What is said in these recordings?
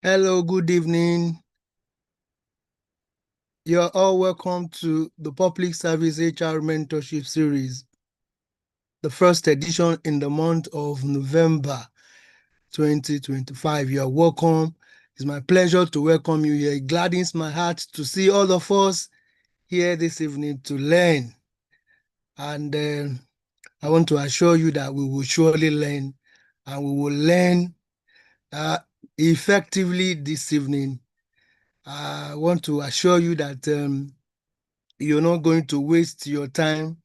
Hello, good evening. You're all welcome to the Public Service HR Mentorship Series, the first edition in the month of November 2025. You're welcome. It's my pleasure to welcome you here. It gladdens my heart to see all of us here this evening to learn. And I want to assure you that we will surely learn, and we will learn effectively this evening. I want to assure you that you're not going to waste your time.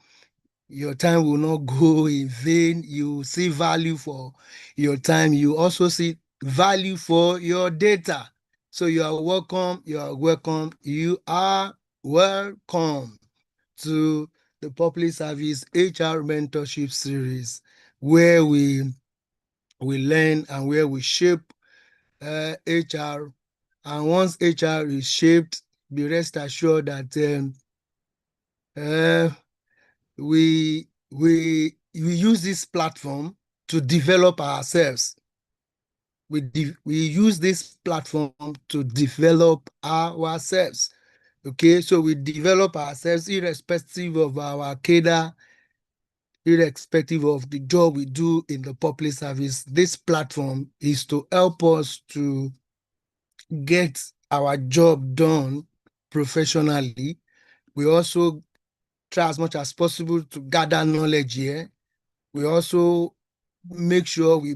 Your time will not go in vain. You see value for your time. You also see value for your data. So you are welcome. You are welcome. You are welcome to the Public Service HR Mentorship Series, where we learn and where we shape HR. And once HR is shaped, be rest assured that we use this platform to develop ourselves. We use this platform to develop ourselves. Okay, so we develop ourselves irrespective of our cadre, irrespective of the job we do in the public service. This platform is to help us to get our job done professionally. We also try as much as possible to gather knowledge here. We also make sure we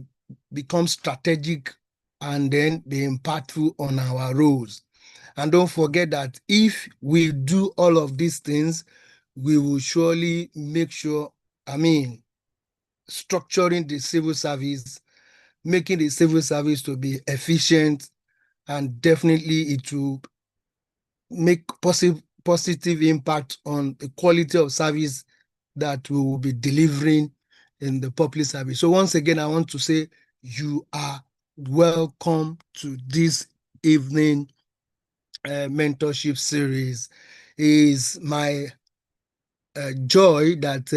become strategic and then be impactful on our roles. And don't forget that if we do all of these things, we will surely make sure, structuring the civil service, making the civil service to be efficient, and definitely it will make positive impact on the quality of service that we will be delivering in the public service. So once again, I want to say you are welcome to this evening mentorship series. Is my joy that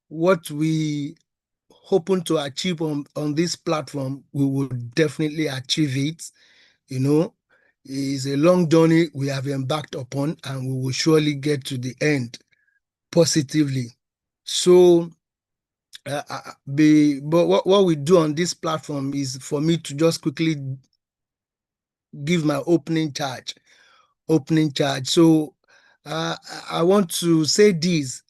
what we hoping to achieve on this platform, we will definitely achieve it. You know, it's a long journey we have embarked upon, and we will surely get to the end positively. So, but what we do on this platform is for me to just quickly give my opening charge. So, I want to say this.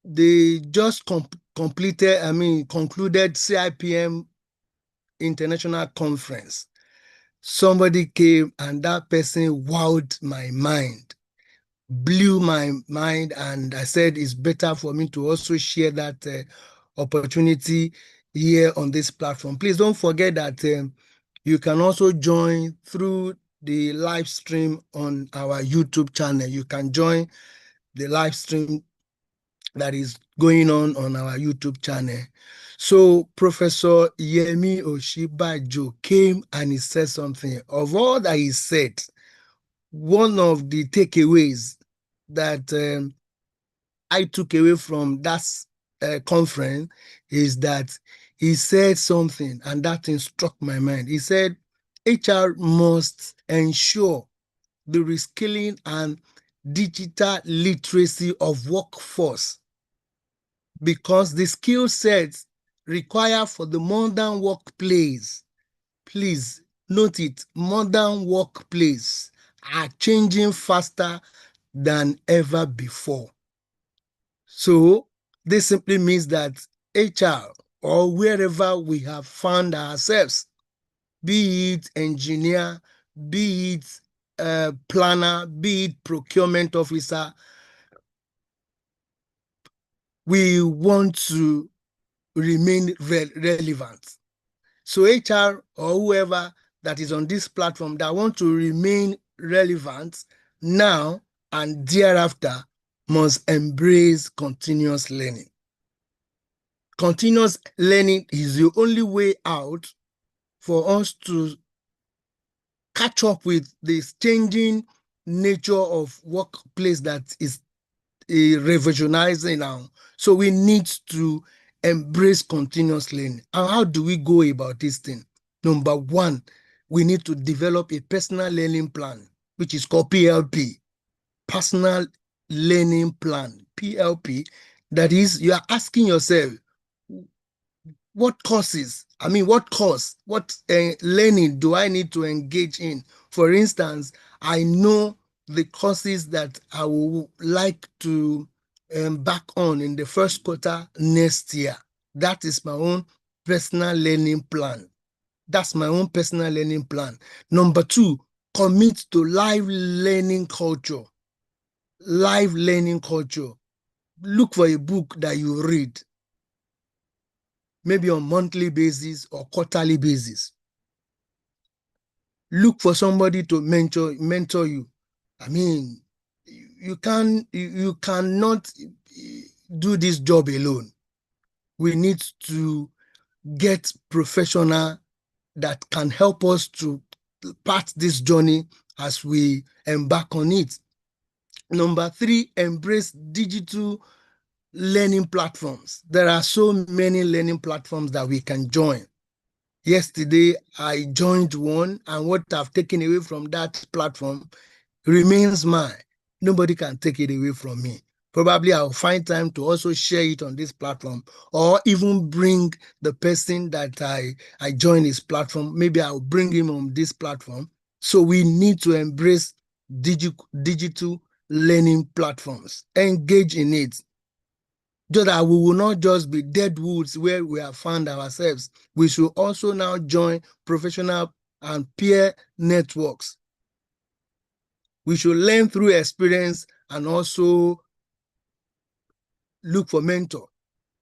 They just concluded CIPM International Conference. Somebody came and that person wowed my mind, blew my mind, and I said it's better for me to also share that opportunity here on this platform. Please don't forget that you can also join through the live stream on our YouTube channel. You can join the live stream that is going on our YouTube channel. So Professor Yemi Oshibajo came and he said something. Of all that he said, one of the takeaways that I took away from that conference is that he said something, and that thing struck my mind. He said, HR must ensure the reskilling and digital literacy of workforce, because the skill sets required for the modern workplace, please note it, modern workplace are changing faster than ever before. So this simply means that HR, or wherever we have found ourselves, be it engineer, be it planner, be it procurement officer, we want to remain relevant. So HR or whoever that is on this platform that want to remain relevant now and thereafter must embrace continuous learning. Continuous learning is the only way out for us to catch up with this changing nature of workplace that is revolutionizing now. So we need to embrace continuous learning. And how do we go about this thing? Number one, we need to develop a personal learning plan, which is called PLP, personal learning plan, PLP. That is, you are asking yourself, what courses, what course, what learning do I need to engage in? For instance, I know the courses that I would like to embark on in the first quarter next year. That is my own personal learning plan. That's my own personal learning plan. Number two, commit to live learning culture. Live learning culture. Look for a book that you read, maybe on monthly basis or quarterly basis. Look for somebody to mentor you. You cannot do this job alone. We need to get professional that can help us to part this journey as we embark on it. Number three, embrace digital learning platforms. There are so many learning platforms that we can join. Yesterday, I joined one, and what I've taken away from that platform remains mine. Nobody can take it away from me. Probably I'll find time to also share it on this platform, or even bring the person that I join his platform. Maybe I'll bring him on this platform. So we need to embrace digital learning platforms, engage in it, so that we will not just be dead woods where we have found ourselves. We should also now join professional and peer networks. We should learn through experience and also look for mentor,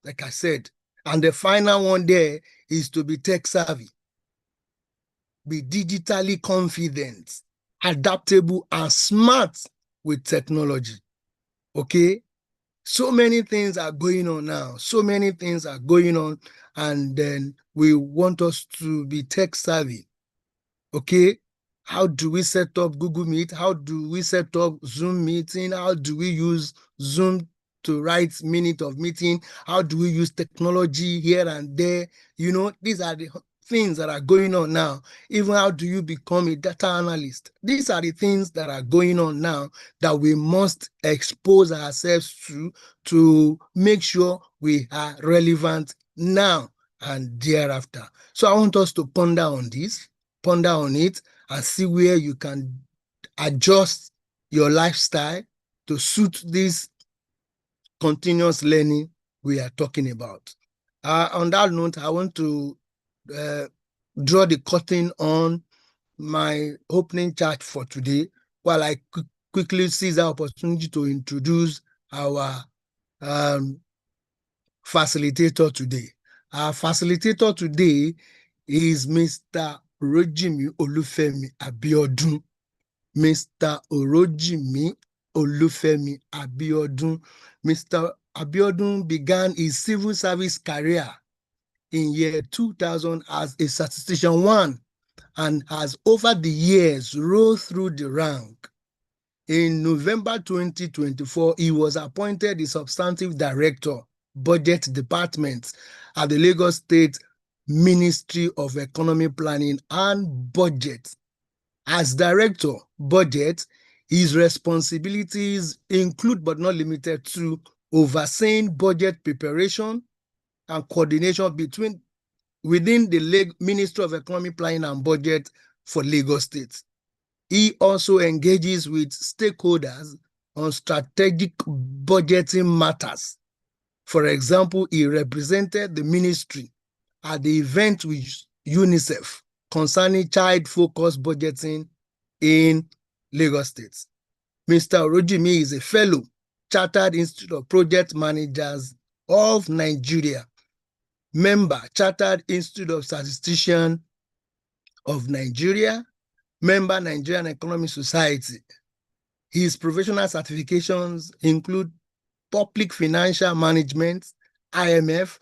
like I said. And the final one there is to be tech savvy, be digitally confident, adaptable, and smart with technology. Okay? So many things are going on now. So many things are going on, and then we want us to be tech savvy. Okay? How do we set up Google Meet? How do we set up Zoom meeting? How do we use Zoom to write minute of meeting? How do we use technology here and there? These are the things that are going on now. Even how do you become a data analyst? These are the things that are going on now that we must expose ourselves to make sure we are relevant now and thereafter. So I want us to ponder on this, ponder on it, and see where you can adjust your lifestyle to suit this continuous learning we are talking about. On that note, I want to draw the curtain on my opening chat for today, while I quickly seize the opportunity to introduce our facilitator today. Our facilitator today is Mr. Rojimi Olufemi Abiodun. Mr. Orojimi Olufemi Abiodun. Mr. Abiodun began his civil service career in year 2000 as a statistician 1, and has over the years rose through the rank. In November 2024, he was appointed the substantive director, budget department at the Lagos State Ministry of Economy Planning and Budget. As director, budget, his responsibilities include but not limited to overseeing budget preparation and coordination within the Ministry of Economy Planning and Budget for Lagos State. He also engages with stakeholders on strategic budgeting matters. For example, he represented the ministry at the event with UNICEF concerning child-focused budgeting in Lagos State. Mr. Orojimi is a fellow, Chartered Institute of Project Managers of Nigeria, member, Chartered Institute of Statisticians of Nigeria, member, Nigerian Economic Society. His professional certifications include Public Financial Management, IMF,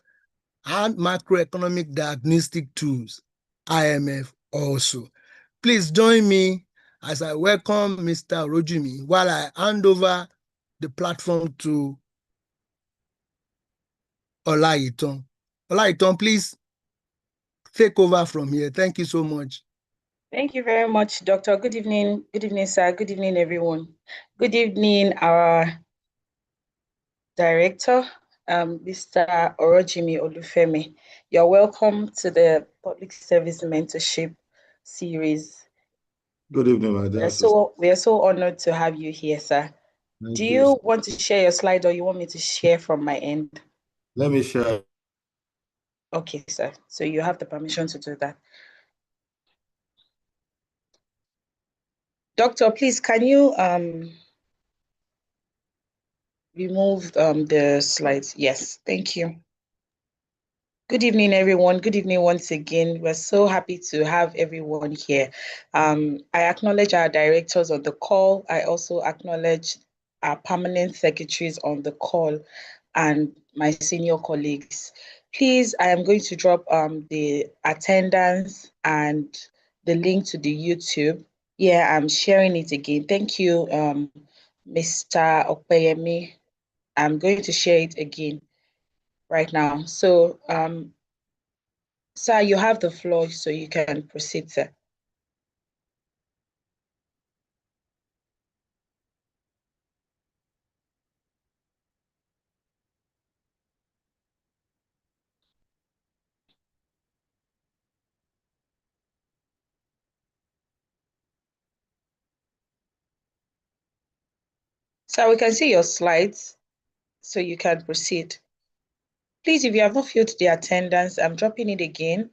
and Macroeconomic Diagnostic Tools, IMF also. Please join me as I welcome Mr. Orojimi while I hand over the platform to Olaitan. Olaitan, please. take over from here. Thank you so much. Thank you very much, Doctor. Good evening. Good evening, sir. Good evening, everyone. Good evening, our director, Mr. Orojimi Olufemi. You're welcome to the Public Service Mentorship Series. Good evening, my dear sister. We are so honored to have you here, sir. Do you want to share your slide, or you want me to share from my end? Let me share. Okay, sir. So you have the permission to do that. Doctor, please, can you remove the slides? Yes, thank you. Good evening, everyone. Good evening once again. We're so happy to have everyone here. I acknowledge our directors on the call. I also acknowledge our permanent secretaries on the call and my senior colleagues. Please, I am going to drop the attendance and the link to the YouTube. Yeah, I'm sharing it again. Thank you, Mr. Opeyemi. I'm going to share it again right now. So, sir, you have the floor, so you can proceed, sir. So we can see your slides, so you can proceed. Please, if you have not filled the attendance, I'm dropping it again.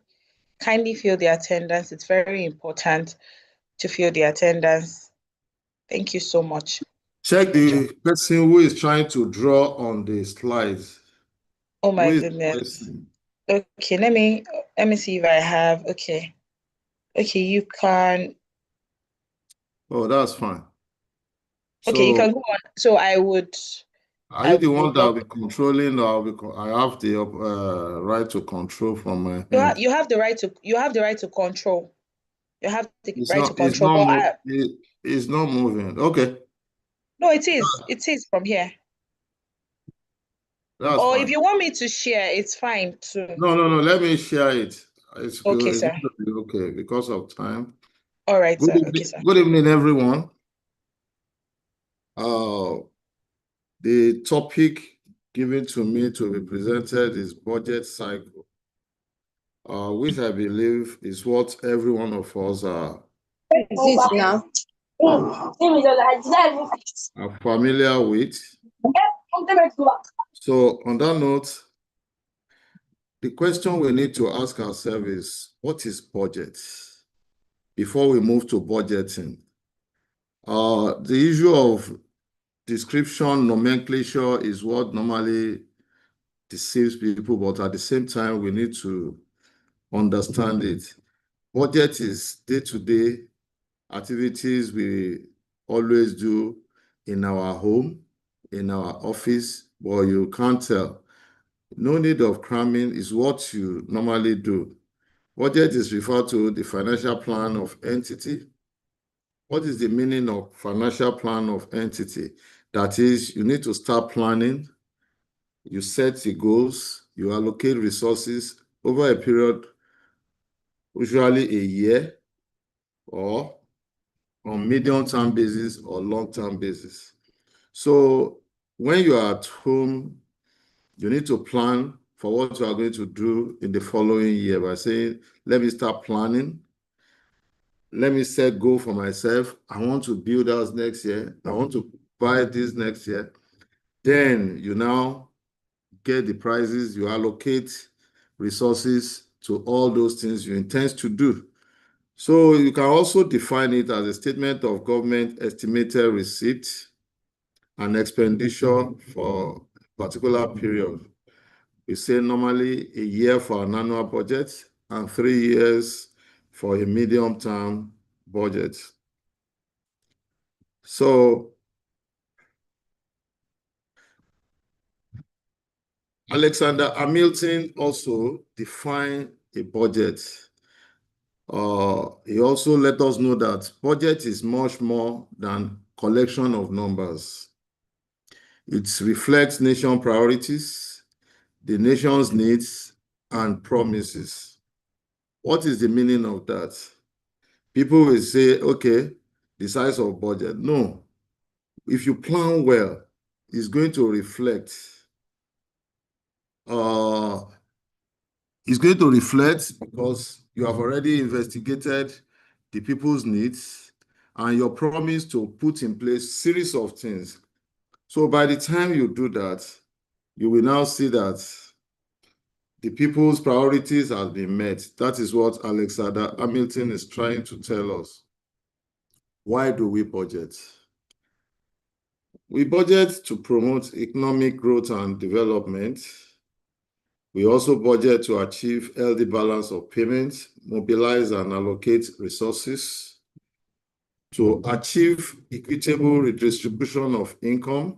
Kindly fill the attendance. It's very important to fill the attendance. Thank you so much. Check the person who is trying to draw on the slides. Oh my goodness. Okay, let me see if I have. Okay, you can. Oh, that's fine. Okay, you can go on. So I would. Are you the one that will be controlling, or I have the right to control from my hand? You have the right to. You have the right to control. You have the right to control. It's not moving. Okay. No, it is. It is from here. That's fine. If you want me to share, it's fine too. No. Let me share it. It's okay, good. Sir. It's okay because of time. All right, good sir. Evening, okay, sir. Good evening, everyone. The topic given to me to be presented is budget cycle, which I believe is what every one of us are familiar with. So on that note, the question we need to ask ourselves is, what is budget? Before we move to budgeting, the issue of description, nomenclature is what normally deceives people, but at the same time, we need to understand it. Budget is day-to-day activities we always do in our home, in our office, but you can't tell. No need of cramming is what you normally do. Budget is referred to the financial plan of entity. What is the meaning of financial plan of entity? That is, you need to start planning, you set the goals, you allocate resources over a period, usually a year, or on medium-term basis or long-term basis. So when you are at home, you need to plan for what you are going to do in the following year by saying, let me start planning. Let me set goal for myself. I want to build house next year. I want to buy this next year. Then you now get the prices, you allocate resources to all those things you intend to do. So you can also define it as a statement of government estimated receipt and expenditure for a particular period. We say normally a year for an annual budget and 3 years for a medium-term budget. So Alexander Hamilton also defined a budget. He also let us know that budget is much more than collection of numbers. It reflects nation priorities, the nation's needs and promises. What is the meaning of that? People will say, okay, the size of budget. No. If you plan well, it's going to reflect. It's going to reflect because you have already investigated the people's needs and your promise to put in place series of things. So by the time you do that, you will now see that the people's priorities have been met. That is what Alexander Hamilton is trying to tell us. Why do we budget? We budget to promote economic growth and development. We also budget to achieve healthy balance of payments, mobilize and allocate resources, to achieve equitable redistribution of income.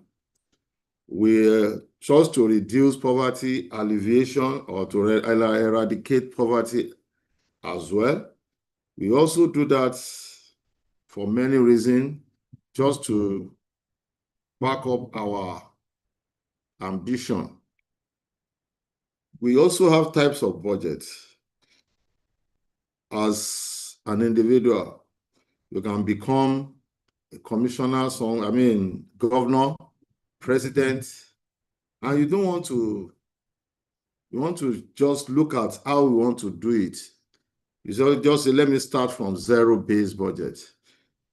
We just to reduce poverty alleviation or to eradicate poverty as well. We also do that for many reasons, just to back up our ambition. We also have types of budgets. As an individual, you can become a commissioner, governor, president, and you don't want to, you want to just look at how we want to do it. You just say, let me start from zero-based budget.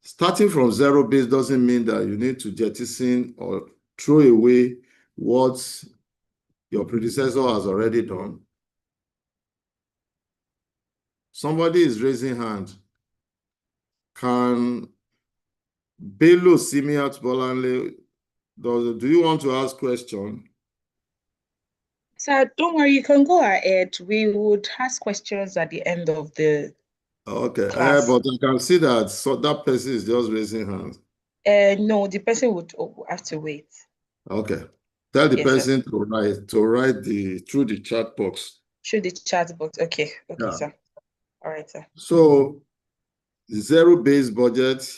Starting from zero base doesn't mean that you need to jettison or throw away what your predecessor has already done. Somebody is raising hand. Can Bello Simiat Bolanle, do you want to ask question? Sir, don't worry, you can go ahead. We would ask questions at the end of the Okay, class. but I can see that that person is just raising hands. No, the person would have to wait. Okay. Tell the Yes, person to write through the chat box. Through the chat box. Okay, Yeah. sir. All right, sir. So zero-based budget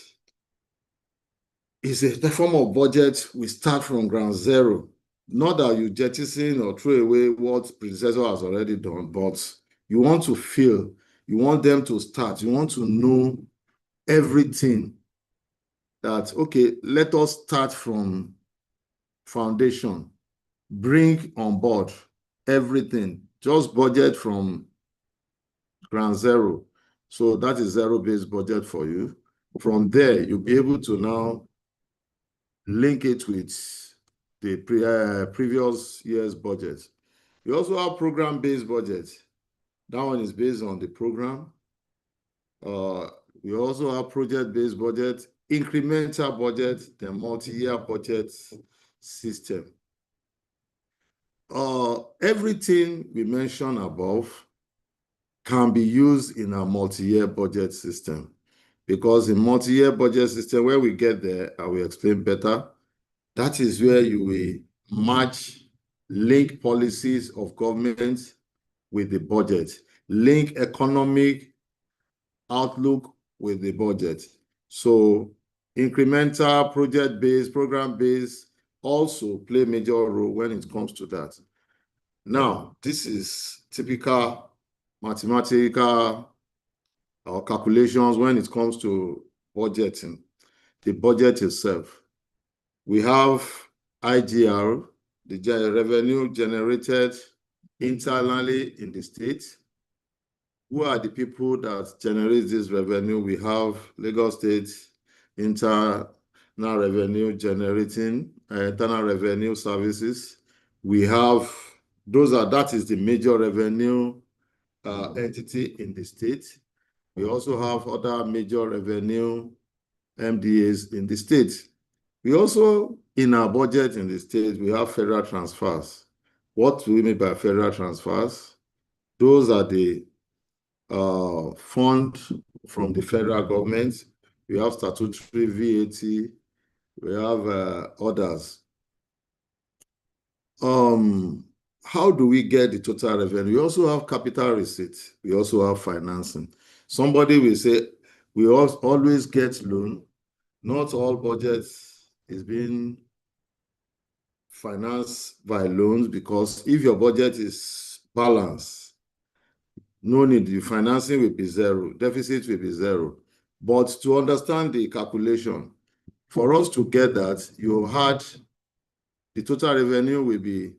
is a form of budget. We start from ground zero. Not that you jettison or throw away what predecessor has already done, but you want to feel, you want them to start, you want to know everything that, okay, let us start from foundation, bring on board everything, just budget from ground zero. So that is zero-based budget for you. From there, you'll be able to now link it with the previous year's budget. We also have program-based budget. That one is based on the program. We also have project-based budget, incremental budget, the multi-year budget system. Everything we mentioned above can be used in a multi-year budget system, because in multi-year budget system, where we get there, I will explain better, that is where you will match, link policies of government with the budget, link economic outlook with the budget. So incremental, project-based, program-based also play a major role when it comes to that. Now, this is typical mathematical calculations when it comes to budgeting, the budget itself. We have IGR, the revenue generated internally in the state. Who are the people that generate this revenue? We have Lagos State Internal Revenue Generating, Internal Revenue Services. We have, that is the major revenue entity in the state. We also have other major revenue MDAs in the state. We also, in our budget in the state, we have federal transfers. What do we mean by federal transfers? Those are the funds from the federal government. We have statutory VAT. We have others. How do we get the total revenue? We also have capital receipts. We also have financing. Somebody will say, we always get loan. Not all budgets is being financed by loans, because if your budget is balanced, no need. The financing will be zero. Deficit will be zero. But to understand the calculation, for us to get that, you had the total revenue will be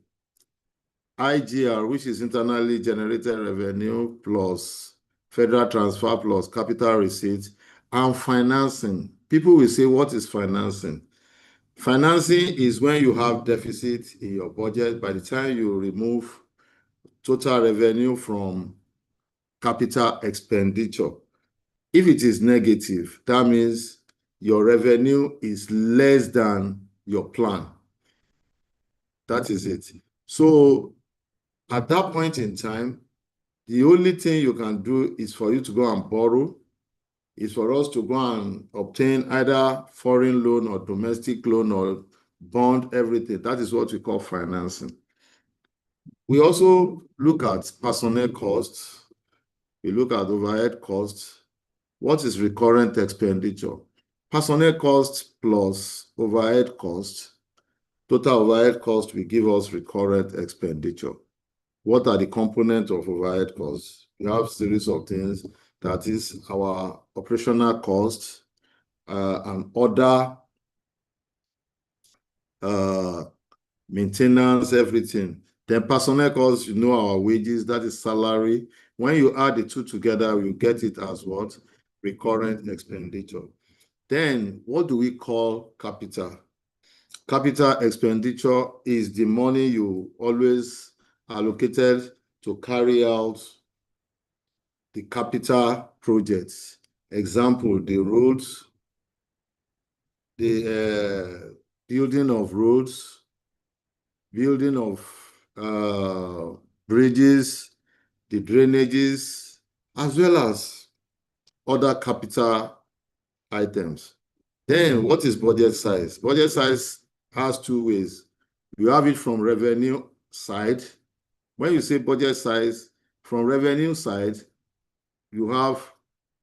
IGR, which is internally generated revenue, plus federal transfer, plus capital receipts, and financing. People will say, what is financing? Financing is when you have deficit in your budget. By the time you remove total revenue from capital expenditure, if it is negative, that means your revenue is less than your plan. That is it. So at that point in time, the only thing you can do is for you to go and borrow, is for us to go and obtain either foreign loan or domestic loan or bond, everything. That is what we call financing. We also look at personnel costs. We look at overhead costs. What is recurrent expenditure? Personnel costs plus overhead costs. Total overhead cost will give us recurrent expenditure. What are the components of overhead costs? We have a series of things. That is our operational costs and other maintenance, everything. Then personnel costs, you know, our wages, that is salary. When you add the two together, you get it as what? Recurrent expenditure. Then what do we call capital? Capital expenditure is the money you always allocated to carry out the capital projects. Example, the roads, the building of roads, building of bridges, the drainages, as well as other capital items. Then what is budget size? Budget size has two ways. You have it from revenue side. When you say budget size, from revenue side, you have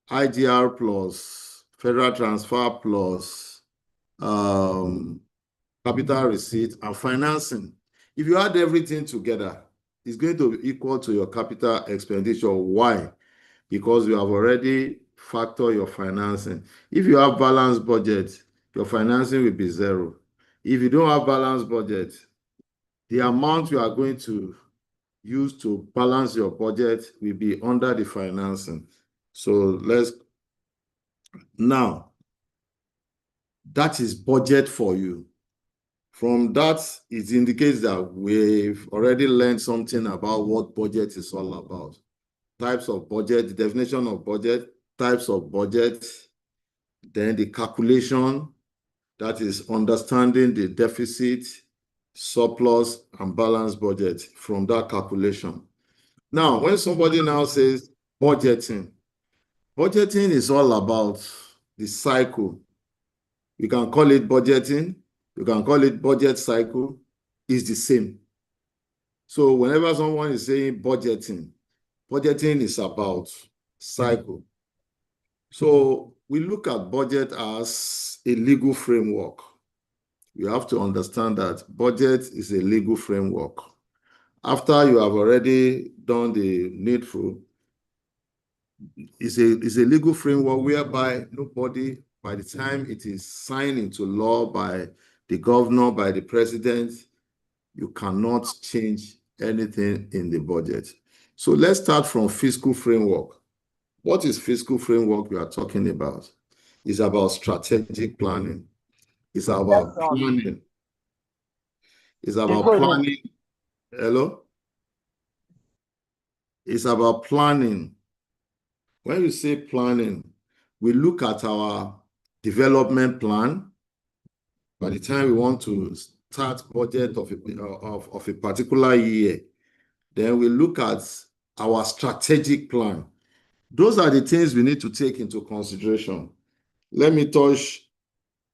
IGR plus federal transfer plus capital receipt and financing. If you add everything together, it's going to be equal to your capital expenditure. Why? Because you have already factored your financing. If you have balanced budget, your financing will be zero. If you don't have balanced budget, the amount you are going to use to balance your budget will be under the financing. So now, that is budget for you. From that, it indicates that we've already learned something about what budget is all about. Types of budget, the definition of budget, types of budget, then the calculation, that is understanding the deficit, surplus, and balanced budget from that calculation. Now, when somebody now says budgeting, budgeting is all about the cycle. You can call it budgeting, you can call it budget cycle, it's the same. So whenever someone is saying budgeting, budgeting is about cycle. So we look at budget as a legal framework. You have to understand that budget is a legal framework. After you have already done the needful, it's a legal framework whereby nobody, by the time it is signed into law by the governor, by the president, you cannot change anything in the budget. So let's start from fiscal framework. What is fiscal framework we are talking about? It's about strategic planning. It's about planning. It's about planning. Hello? It's about planning. When we say planning, we look at our development plan. By the time we want to start budget of a particular year, then we look at our strategic plan. Those are the things we need to take into consideration. Let me touch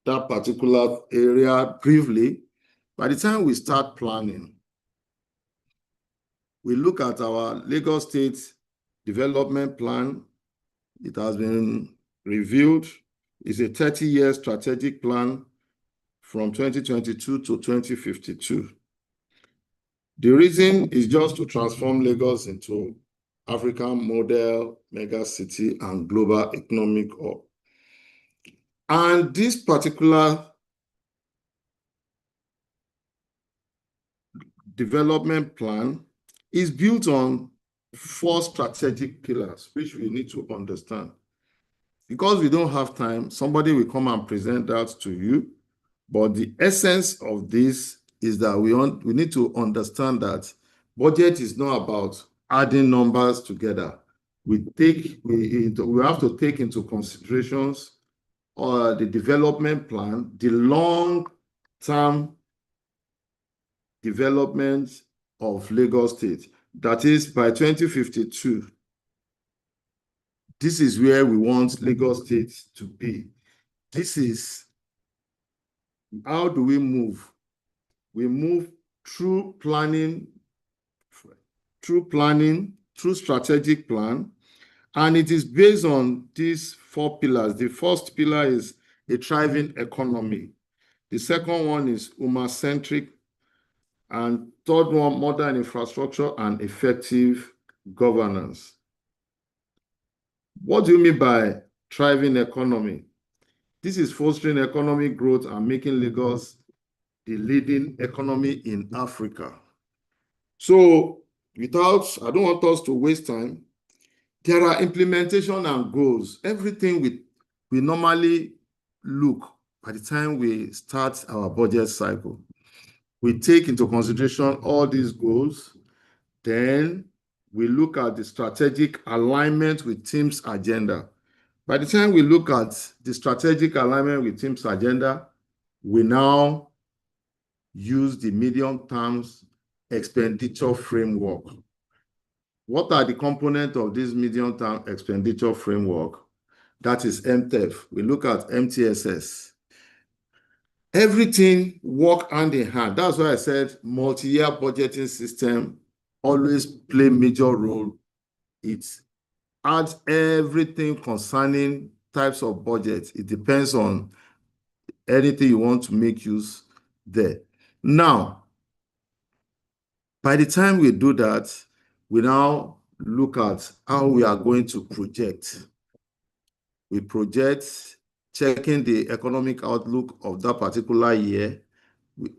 that particular area briefly. By the time we start planning, we look at our Lagos State development plan. It has been reviewed. It's a 30-year strategic plan from 2022 to 2052. The reason is just to transform Lagos into African model, mega city, and global economic hub. And this particular development plan is built on 4 strategic pillars, which we need to understand. Because we don't have time, somebody will come and present that to you. But the essence of this is that we need to understand that budget is not about adding numbers together. We have to take into considerations the development plan, the long-term development of Lagos State. That is, by 2052, this is where we want Lagos State to be. This is how do we move? We move through planning, through strategic plan, and it is based on these 4 pillars. The first pillar is a thriving economy. The second one is human-centric, and third one, modern infrastructure and effective governance. What do you mean by thriving economy? This is fostering economic growth and making Lagos the leading economy in Africa. So I don't want us to waste time. There are implementation and goals. Everything we normally look by the time we start our budget cycle. We take into consideration all these goals. Then we look at the strategic alignment with team's agenda. By the time we look at the strategic alignment with team's agenda, we now use the medium-term expenditure framework. What are the components of this medium-term expenditure framework? That is MTEF. We look at MTSS. Everything work hand in hand. That's why I said multi-year budgeting system always play major role. It adds everything concerning types of budget. It depends on anything you want to make use there. Now, by the time we do that, we now look at how we are going to project. We project, checking the economic outlook of that particular year.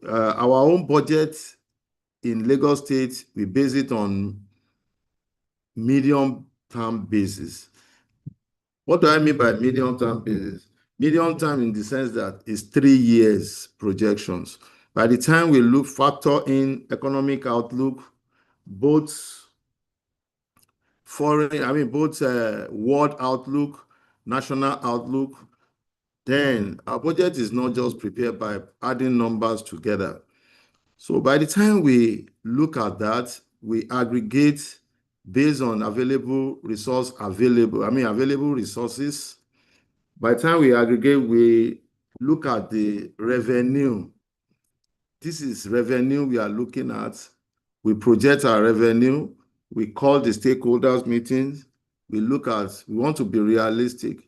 Our own budget in Lagos State, we base it on medium-term basis. What do I mean by medium-term basis? Medium-term in the sense that it's 3 years projections. By the time we factor in economic outlook, both world outlook, national outlook, then our budget is not just prepared by adding numbers together. So by the time we look at that, we aggregate based on available resources. By the time we aggregate, we look at the revenue. This is revenue we are looking at. We project our revenue. We call the stakeholders meetings. We want to be realistic.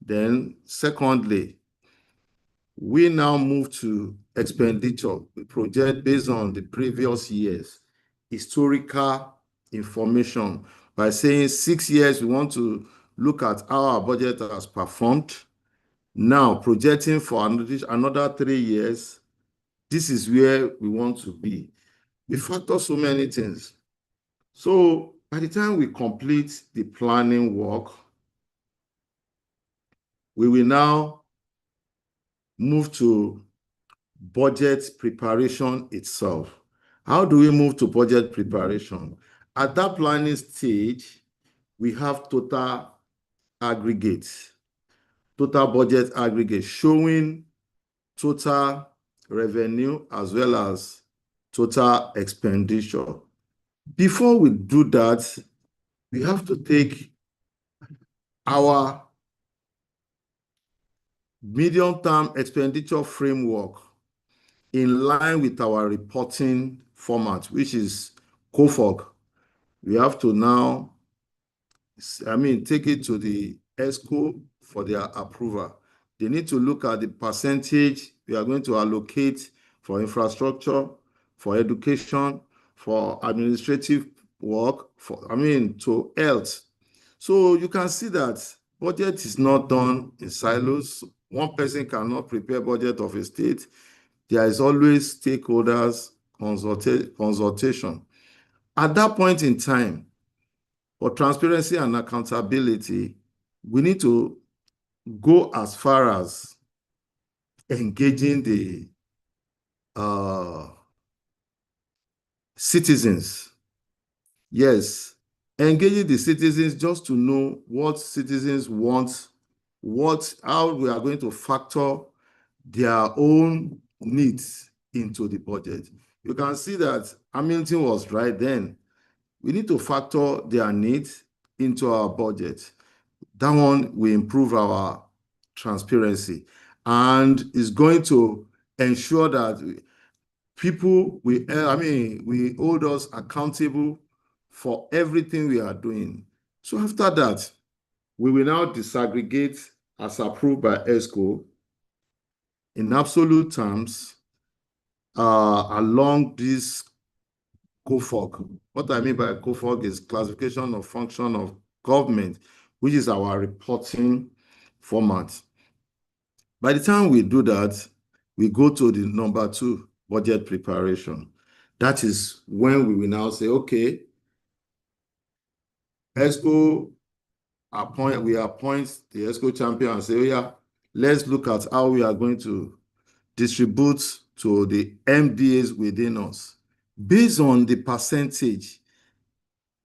Then secondly, we now move to expenditure. We project based on the previous years, historical information. By saying 6 years, we want to look at how our budget has performed. Now, projecting for another 3 years, this is where we want to be. We factor so many things. So by the time we complete the planning work, we will now move to budget preparation itself. How do we move to budget preparation? At that planning stage, we have total budget aggregate showing total revenue as well as total expenditure. Before we do that, we have to take our medium-term expenditure framework in line with our reporting format, which is COFOG. We have to now, take it to the ESCO for their approval. They need to look at the percentage we are going to allocate for infrastructure, for education, for administrative work, to health. So you can see that budget is not done in silos. One person cannot prepare budget of a state. There is always stakeholders consultation. At that point in time, for transparency and accountability, we need to go as far as engaging the citizens. Yes, engaging the citizens just to know what citizens want, how we are going to factor their own needs into the budget. You can see that Hamilton was right then. We need to factor their needs into our budget. That one will improve our transparency and is going to ensure that people we hold us accountable for everything we are doing. So after that, we will now disaggregate as approved by ESCO in absolute terms along this COFOG. What I mean by COFOG is classification of function of government, which is our reporting format. By the time we do that, we go to the number 2, budget preparation. That is when we will now say, okay, ESCO we appoint the ESCO champion and say, oh yeah, let's look at how we are going to distribute to the MDAs within us. Based on the percentage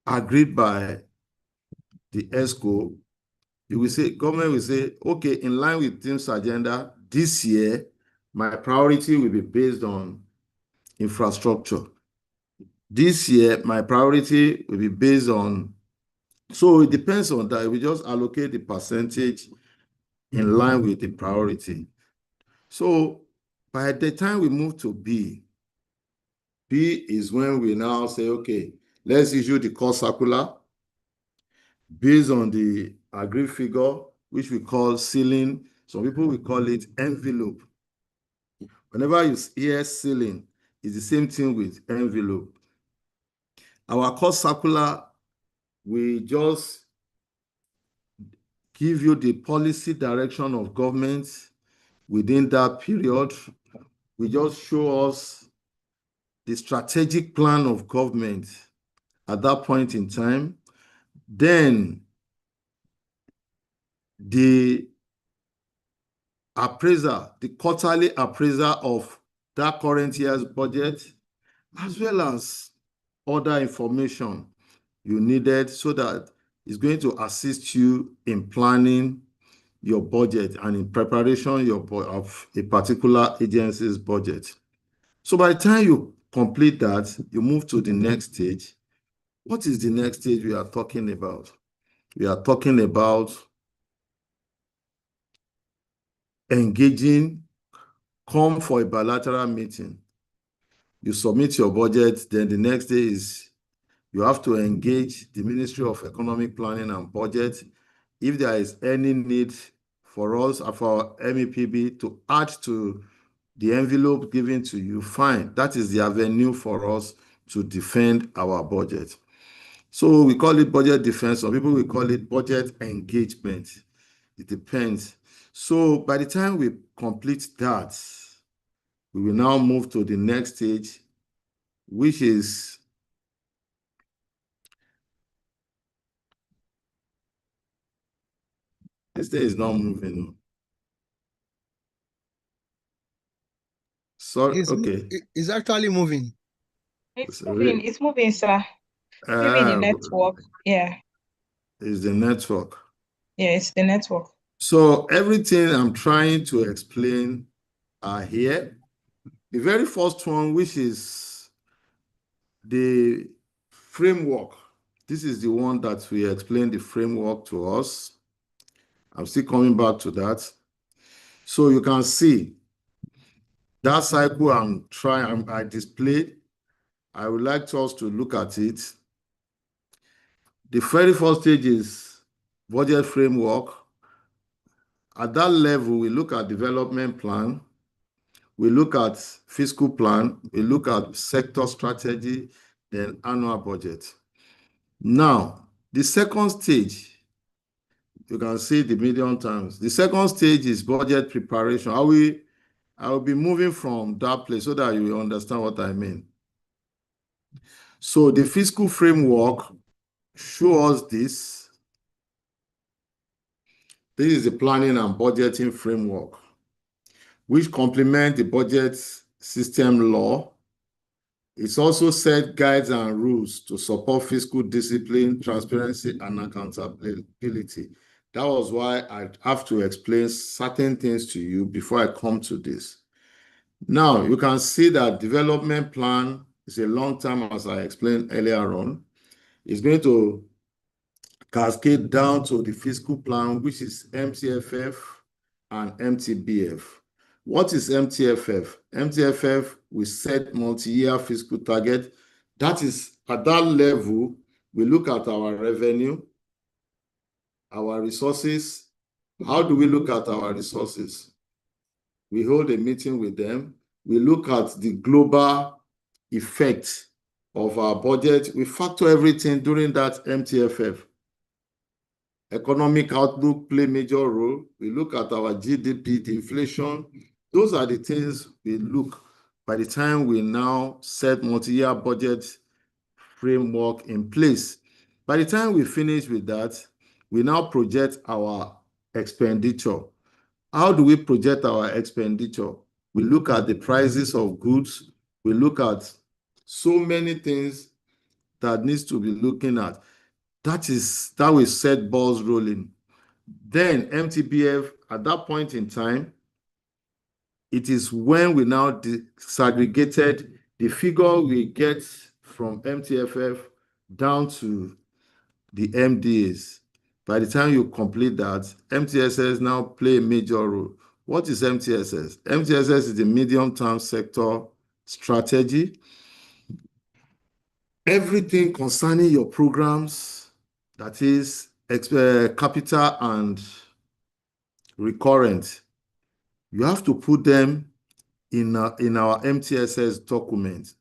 agreed by the ESCO, government will say, okay, in line with team's agenda, this year, my priority will be based on infrastructure. This year, my priority will be based on, so it depends on that. We just allocate the percentage in line with the priority. So by the time we move to B is when we now say, okay, let's issue the cost circular based on the agreed figure, which we call ceiling. Some people will call it envelope. Whenever you hear ceiling, it's the same thing with envelope. Our cost circular, we just give you the policy direction of government within that period. We just show us the strategic plan of government at that point in time. Then the appraiser, the quarterly appraiser of that current year's budget, as well as other information you needed, so that it's going to assist you in planning your budget and in preparation of a particular agency's budget. So by the time you complete that, you move to the next stage. What is the next stage we are talking about? We are talking about engaging, come for a bilateral meeting. You submit your budget, then the next day is you have to engage the Ministry of Economic Planning and Budget. If there is any need for us, for MEPB to add to the envelope given to you, fine. That is the avenue for us to defend our budget. So we call it budget defense. Some people will call it budget engagement. It depends. So by the time we complete that, we will now move to the next stage, which is this thing is not moving. Sorry, okay. It's actually moving. It's moving, sir. Maybe the network. Yeah. It's the network. Yeah, it's the network. So everything I'm trying to explain here. The very first one, which is the framework. This is the one that we explained the framework to us. I'm still coming back to that. So you can see that cycle I displayed. I would like us to look at it. The very first stage is budget framework. At that level, we look at development plan, we look at fiscal plan, we look at sector strategy, then annual budget. Now, the second stage, you can see the medium terms. The second stage is budget preparation. I will be moving from that place so that you will understand what I mean. So the fiscal framework shows us this. This is the planning and budgeting framework, which complement the budget system law. It's also set guides and rules to support fiscal discipline, transparency, and accountability. That was why I have to explain certain things to you before I come to this. Now, you can see that development plan is a long term, as I explained earlier on. It's going to cascade down to the fiscal plan, which is MTFF and MTBF. What is MTFF? MTFF will set multi-year fiscal target. That is, at that level, we look at our revenue, our resources. How do we look at our resources? We hold a meeting with them. We look at the global effect of our budget. We factor everything during that MTFF. Economic outlook play major role. We look at our GDP, the inflation. Those are the things we look by the time we now set multi-year budget framework in place. By the time we finish with that, we now project our expenditure. How do we project our expenditure? We look at the prices of goods. We look at so many things that needs to be looking at. That will set balls rolling. Then MTBF, at that point in time, it is when we now disaggregated the figure we get from MTFF down to the MDAs. By the time you complete that, MTSS now play a major role. What is MTSS? MTSS is the medium-term sector strategy. Everything concerning your programs, that is capital and recurrent, you have to put them in our MTSS document.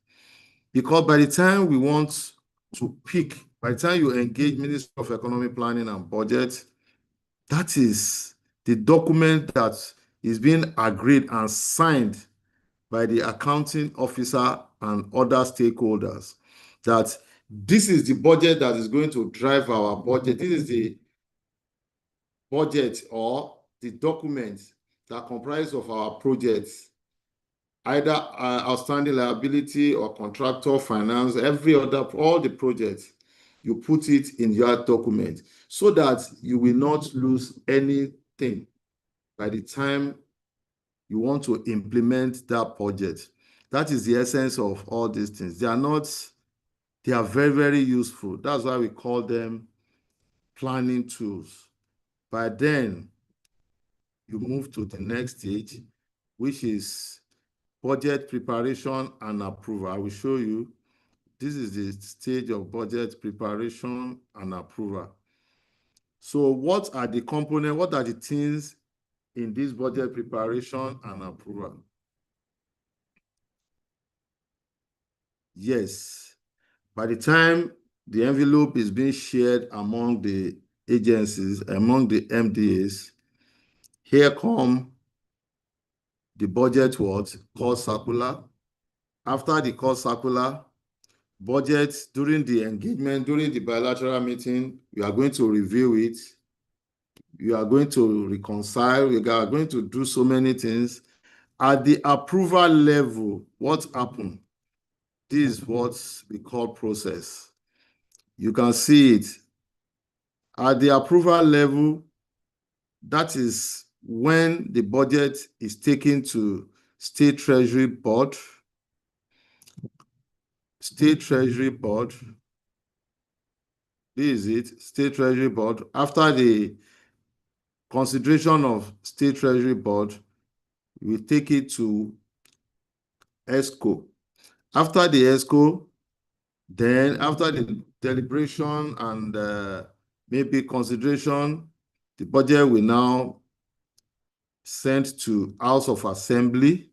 Because by the time we want to pick, by the time you engage Ministry of Economic Planning and Budget, that is the document that is being agreed and signed by the accounting officer and other stakeholders, that this is the budget that is going to drive our budget. This is the budget or the document that comprises of our projects, either outstanding liability or contractor finance, all the projects, you put it in your document so that you will not lose anything by the time you want to implement that project. That is the essence of all these things. They are very, very useful. That's why we call them planning tools. By then, you move to the next stage, which is budget preparation and approval. I will show you. This is the stage of budget preparation and approval. So what are the components, what are the things in this budget preparation and approval? Yes, by the time the envelope is being shared among the agencies, among the MDAs, here come the budget cost circular. After the cost circular, budget during the engagement, during the bilateral meeting, we are going to review it. You are going to reconcile. We are going to do so many things. At the approval level, what happened? This is what we call process. You can see it. At the approval level, that is when the budget is taken to State Treasury Board. State Treasury Board. This is it, State Treasury Board. After the consideration of State Treasury Board, we take it to ESCO. After the ESCO, then after the deliberation and maybe consideration, the budget will now sent to House of Assembly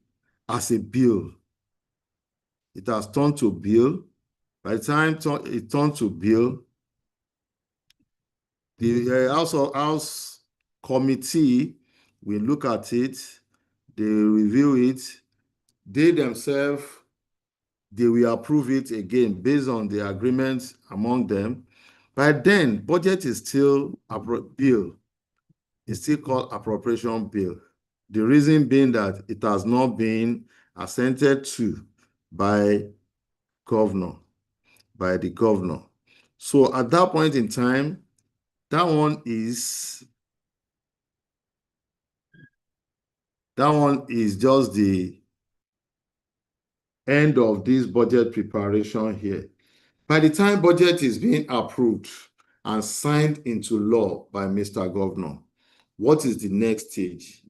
as a bill. It has turned to bill. By the time it turned to bill, The House committee will look at it, they review it, they themselves, they will approve it again based on the agreement among them. By then, budget is still a bill. It's still called appropriation bill. The reason being that it has not been assented to by the governor. So at that point in time, that one is just the end of this budget preparation here. By the time budget is being approved and signed into law by Mr. Governor, what is the next stage?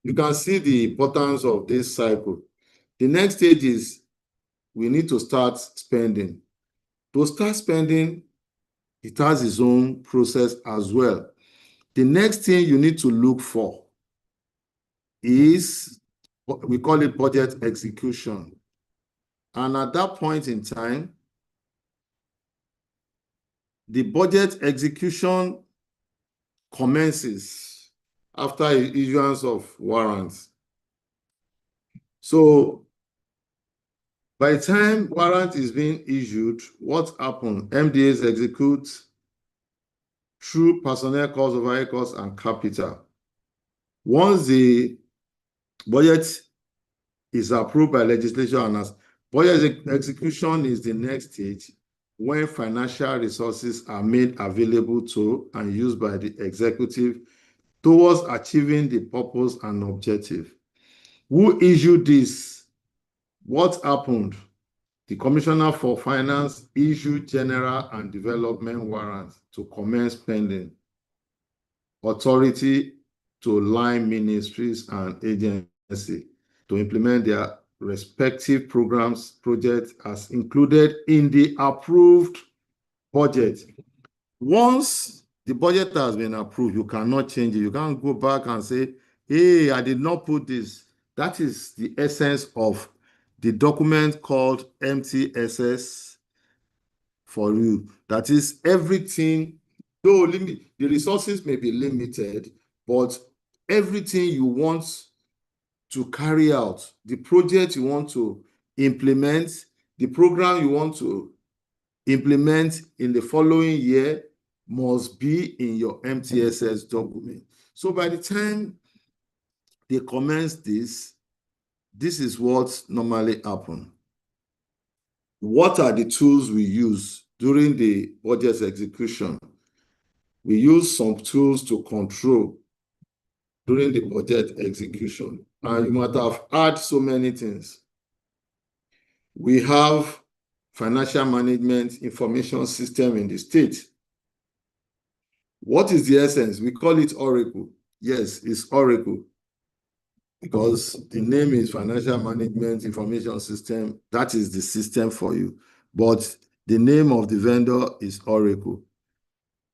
You can see the importance of this cycle. The next stage is we need to start spending. To start spending, it has its own process as well. The next thing you need to look for is, we call it budget execution. And at that point in time, the budget execution commences after issuance of warrants. So by the time warrant is being issued, what happens? MDAs execute through personnel costs, overhead costs, and capital. Once the budget is approved by legislature and as budget execution is the next stage, when financial resources are made available to and used by the executive towards achieving the purpose and objective. Who issued this? What happened? The Commissioner for Finance issued general and development warrants to commence spending. Authority to line ministries and agencies to implement their respective programs, projects as included in the approved budget. Once the budget has been approved, you cannot change it. You can't go back and say, hey, I did not put this. That is the essence of the document called MTSS for you. That is everything, though the resources may be limited, but everything you want to carry out, the project you want to implement, the program you want to implement in the following year must be in your MTSS document. So by the time they commence this is what normally happens. What are the tools we use during the budget execution? We use some tools to control during the budget execution. And you might have heard so many things. We have financial management information system in the state. What is the essence? We call it Oracle. Yes, it's Oracle, because the name is Financial Management Information System. That is the system for you. But the name of the vendor is Oracle.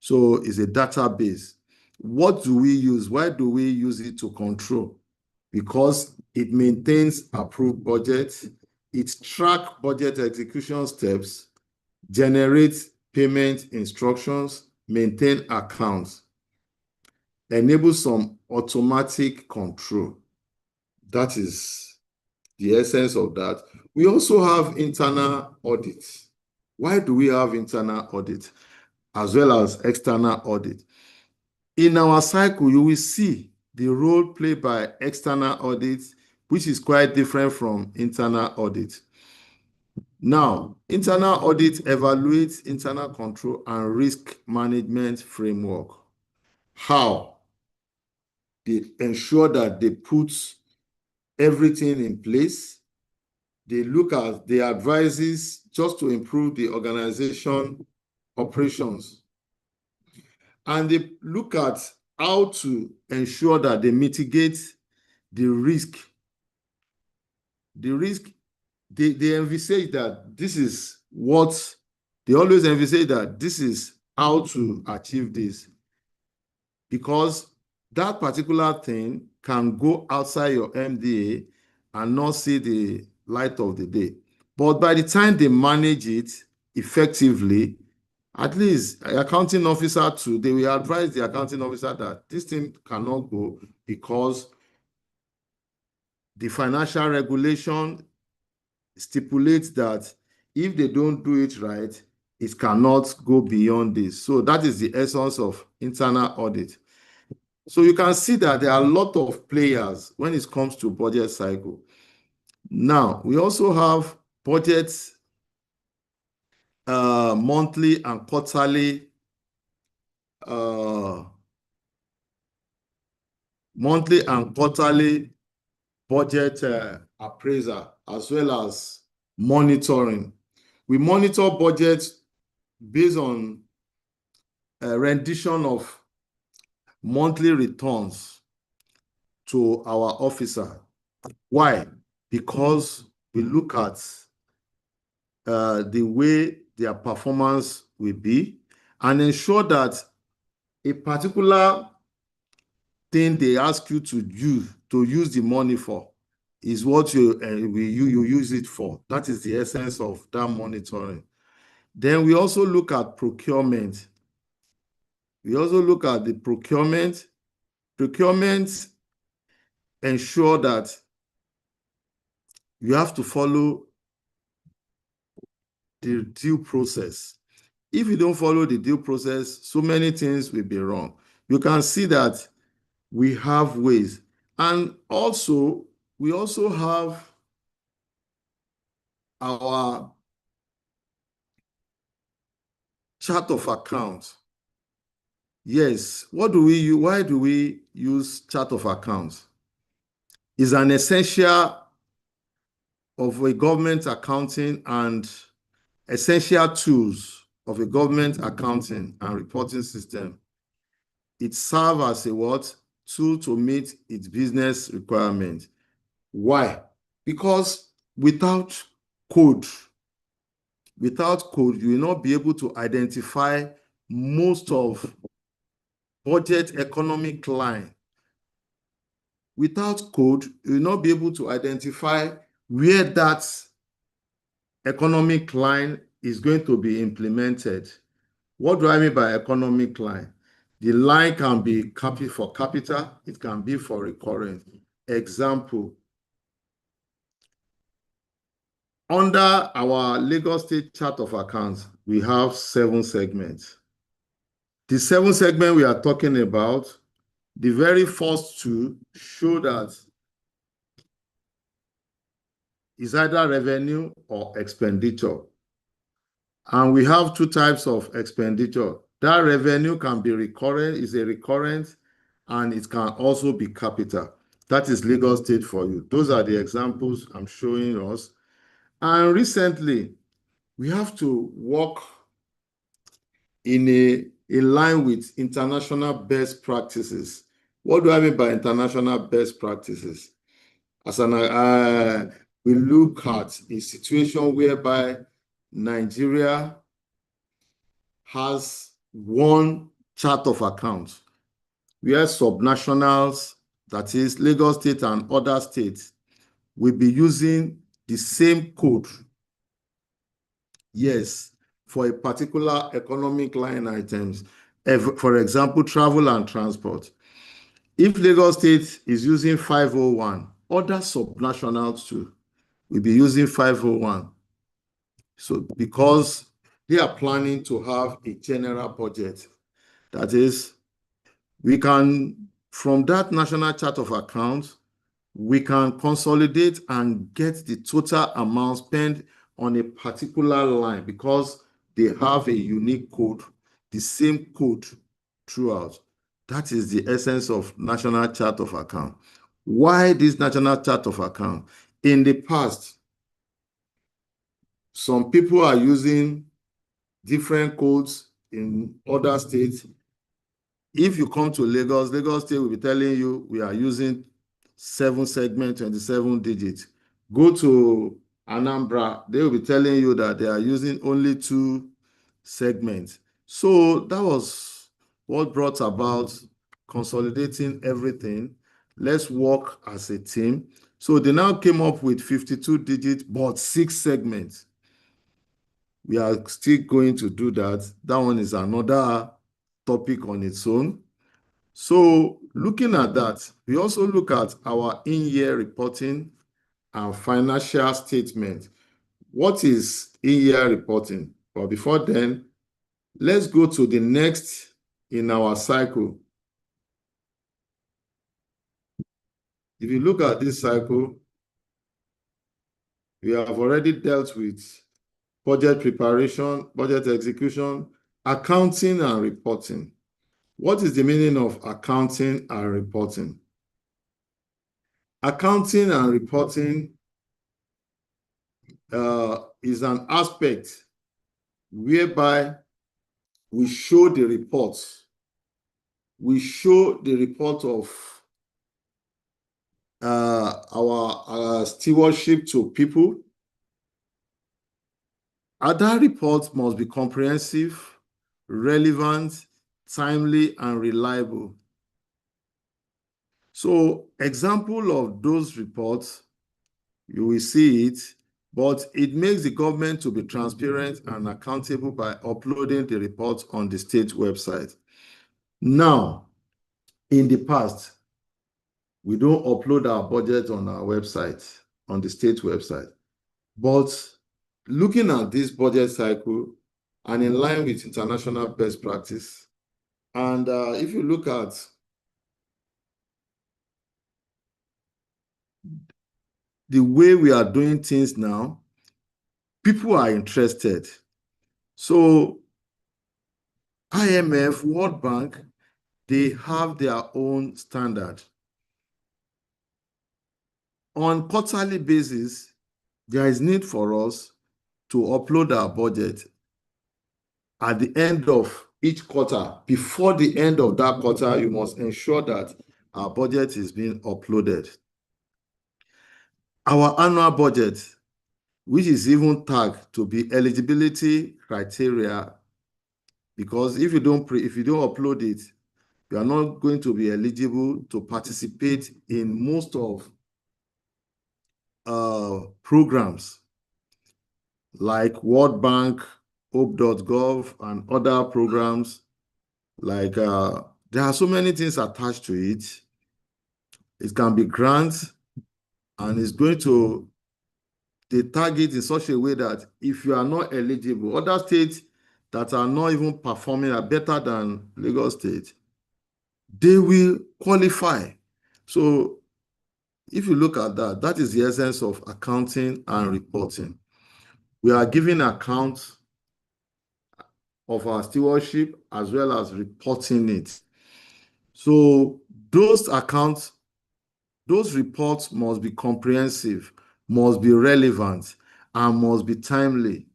So it's a database. What do we use? Why do we use it to control? Because it maintains approved budget, it tracks budget execution steps, generates payment instructions, maintain accounts, enables some automatic control. That is the essence of that. We also have internal audits. Why do we have internal audit as well as external audit? In our cycle, you will see the role played by external audits, which is quite different from internal audit. Now, internal audit evaluates internal control and risk management framework. How? They ensure that they put everything in place. They look at the advices just to improve the organization operations. And they look at how to ensure that they mitigate the risk. The risk, they envisage that this is what, they always envisage that this is how to achieve this. Because that particular thing can go outside your MDA and not see the light of the day. But by the time they manage it effectively, at least accounting officer too, they will advise the accounting officer that this thing cannot go because the financial regulation stipulates that if they don't do it right, it cannot go beyond this. So that is the essence of internal audit. So you can see that there are a lot of players when it comes to budget cycle. Now, we also have budgets monthly and quarterly budget appraiser, as well as monitoring. We monitor budgets based on rendition of monthly returns to our officer. Why? Because we look at the way their performance will be and ensure that a particular thing they ask you to use the money for is what you use it for. That is the essence of that monitoring. Then we also look at procurement. We also look at the procurement. Procurement ensure that you have to follow the due process. If you don't follow the due process, so many things will be wrong. You can see that we have ways. And also, we also have our chart of accounts. Yes, what do we use? Why do we use chart of accounts? It's an essential of a government accounting and essential tools of a government accounting and reporting system. It serves as a what? Tool to meet its business requirement. Why? Because without code, you will not be able to identify most of budget economic line. Without code, you will not be able to identify where that economic line is going to be implemented. What do I mean by economic line? The line can be for capital, it can be for recurrent. Example, under our Lagos State Chart of Accounts, we have 7 segments. The 7 segments we are talking about, the very first 2 show that it's either revenue or expenditure. And we have 2 types of expenditure. That revenue can be recurrent, is a recurrent, and it can also be capital. That is Lagos State for you. Those are the examples I'm showing us. And recently, we have to work in line with international best practices. What do I mean by international best practices? As we look at a situation whereby Nigeria has one chart of accounts where subnationals, that is Lagos State and other states, will be using the same code. Yes, for a particular economic line items. For example, travel and transport. If Lagos State is using 501, other subnationals too will be using 501. So because they are planning to have a general budget. That is, we can, from that national chart of accounts, we can consolidate and get the total amount spent on a particular line because they have a unique code, the same code throughout. That is the essence of national chart of account. Why this national chart of account? In the past, some people are using different codes in other states. If you come to Lagos, Lagos State will be telling you we are using 7 segments, 27 digits. Go to Anambra, they will be telling you that they are using only 2 segments. So that was what brought about consolidating everything. Let's work as a team. So they now came up with 52 digits, but 6 segments. We are still going to do that. That one is another topic on its own. So looking at that, we also look at our in-year reporting and financial statement. What is in-year reporting? But before then, let's go to the next in our cycle. If you look at this cycle, we have already dealt with budget preparation, budget execution, accounting and reporting. What is the meaning of accounting and reporting? Accounting and reporting is an aspect whereby we show the reports. We show the report of our stewardship to people. And that report must be comprehensive, relevant, timely, and reliable. So, example of those reports, you will see it, but it makes the government to be transparent and accountable by uploading the report on the state website. Now, in the past, we don't upload our budget on our website, on the state website. But looking at this budget cycle and in line with international best practice, and if you look at the way we are doing things now, people are interested. So IMF, World Bank, they have their own standard. On quarterly basis, there is need for us to upload our budget at the end of each quarter. Before the end of that quarter, you must ensure that our budget is being uploaded. Our annual budget, which is even tagged to be eligibility criteria, because if you don't upload it, you are not going to be eligible to participate in most of programs like World Bank, hope.gov, and other programs. Like there are so many things attached to it. It can be grants, and it's going to they target in such a way that if you are not eligible, other states that are not even performing are better than Lagos State, they will qualify. So if you look at that, that is the essence of accounting and reporting. We are giving account of our stewardship as well as reporting it. So those accounts, those reports must be comprehensive, must be relevant, and must be timely.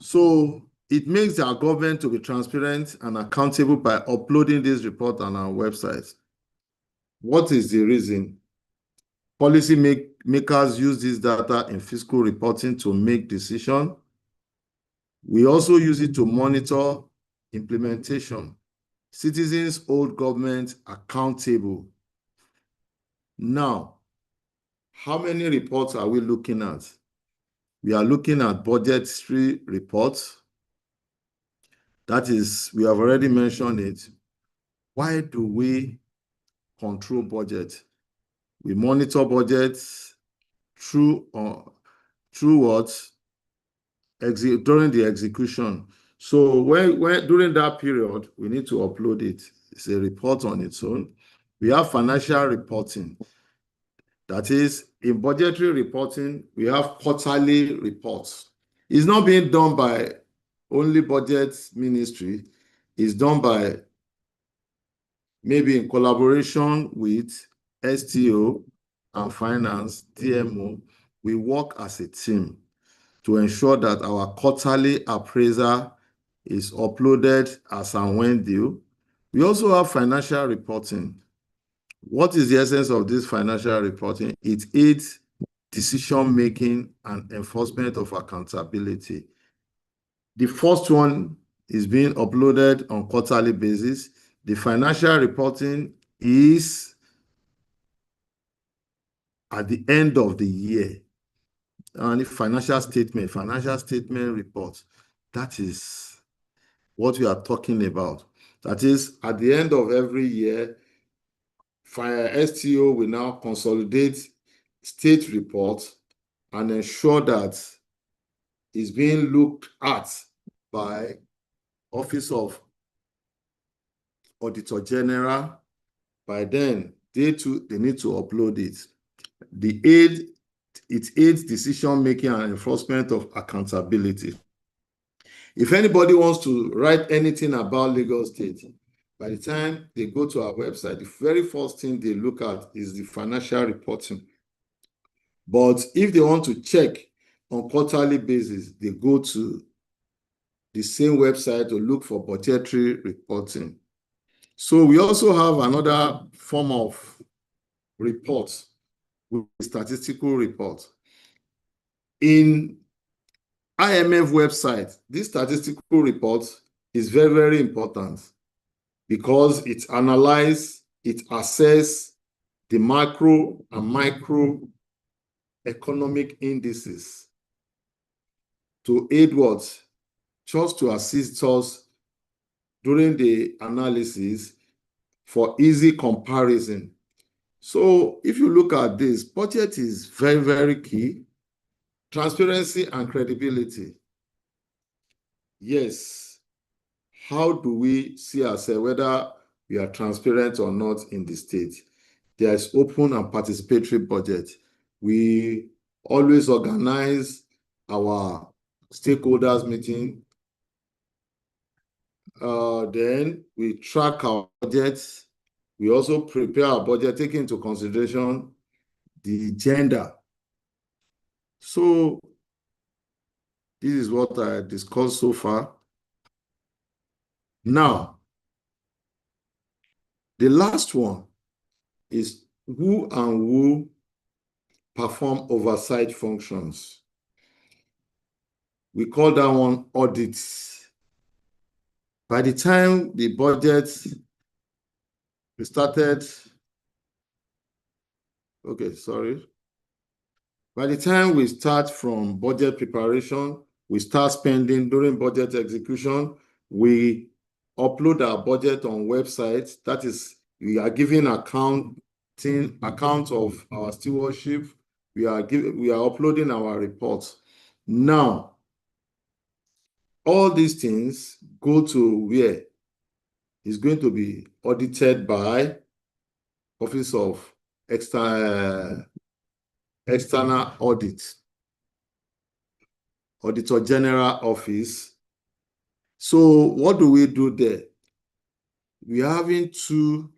So it makes our government to be transparent and accountable by uploading this report on our website. What is the reason? Policy makers use this data in fiscal reporting to make decisions. We also use it to monitor implementation. Citizens hold government accountable. Now, how many reports are we looking at? We are looking at budgetary reports. That is, we have already mentioned it. Why do we control budget? We monitor budgets through what? During the execution. So when during that period, we need to upload it. It's a report on its own. We have financial reporting. That is, in budgetary reporting, we have quarterly reports. It's not being done by only budget ministry. It's done by maybe in collaboration with STO and finance, TMO. We work as a team to ensure that our quarterly appraiser is uploaded as and when due. We also have financial reporting. What is the essence of this financial reporting? It aids decision-making and enforcement of accountability. The first one is being uploaded on quarterly basis. The financial reporting is at the end of the year. and financial statement report. That is what we are talking about. That is, at the end of every year, STO will now consolidate state reports and ensure that it's being looked at by Office of Auditor General. By then, they need to upload it. It aids decision-making and enforcement of accountability. If anybody wants to write anything about Lagos State, by the time they go to our website, the very first thing they look at is the financial reporting. But if they want to check on quarterly basis, they go to the same website to look for budgetary reporting. So we also have another form of reports, with statistical report. In IMF website, this statistical report is very, very important because it analyzes, it assesses the macro and micro economic indices to aid what? Just to assist us during the analysis for easy comparison. So if you look at this, budget is very, very key. Transparency and credibility. Yes. How do we see ourselves, whether we are transparent or not in the state? There is open and participatory budget. We always organize our stakeholders meeting. Then we track our budgets. We also prepare our budget, taking into consideration the gender. So this is what I discussed so far. Now, the last one is who and who perform oversight functions. We call that one audits. By the time the budget we started, by the time we start from budget preparation, we start spending during budget execution, we upload our budget on websites. That is, we are giving account of our stewardship. We are uploading our reports. Now, all these things go to where? It's going to be audited by Office of External Audit, Auditor General Office. So what do we do there? We are having two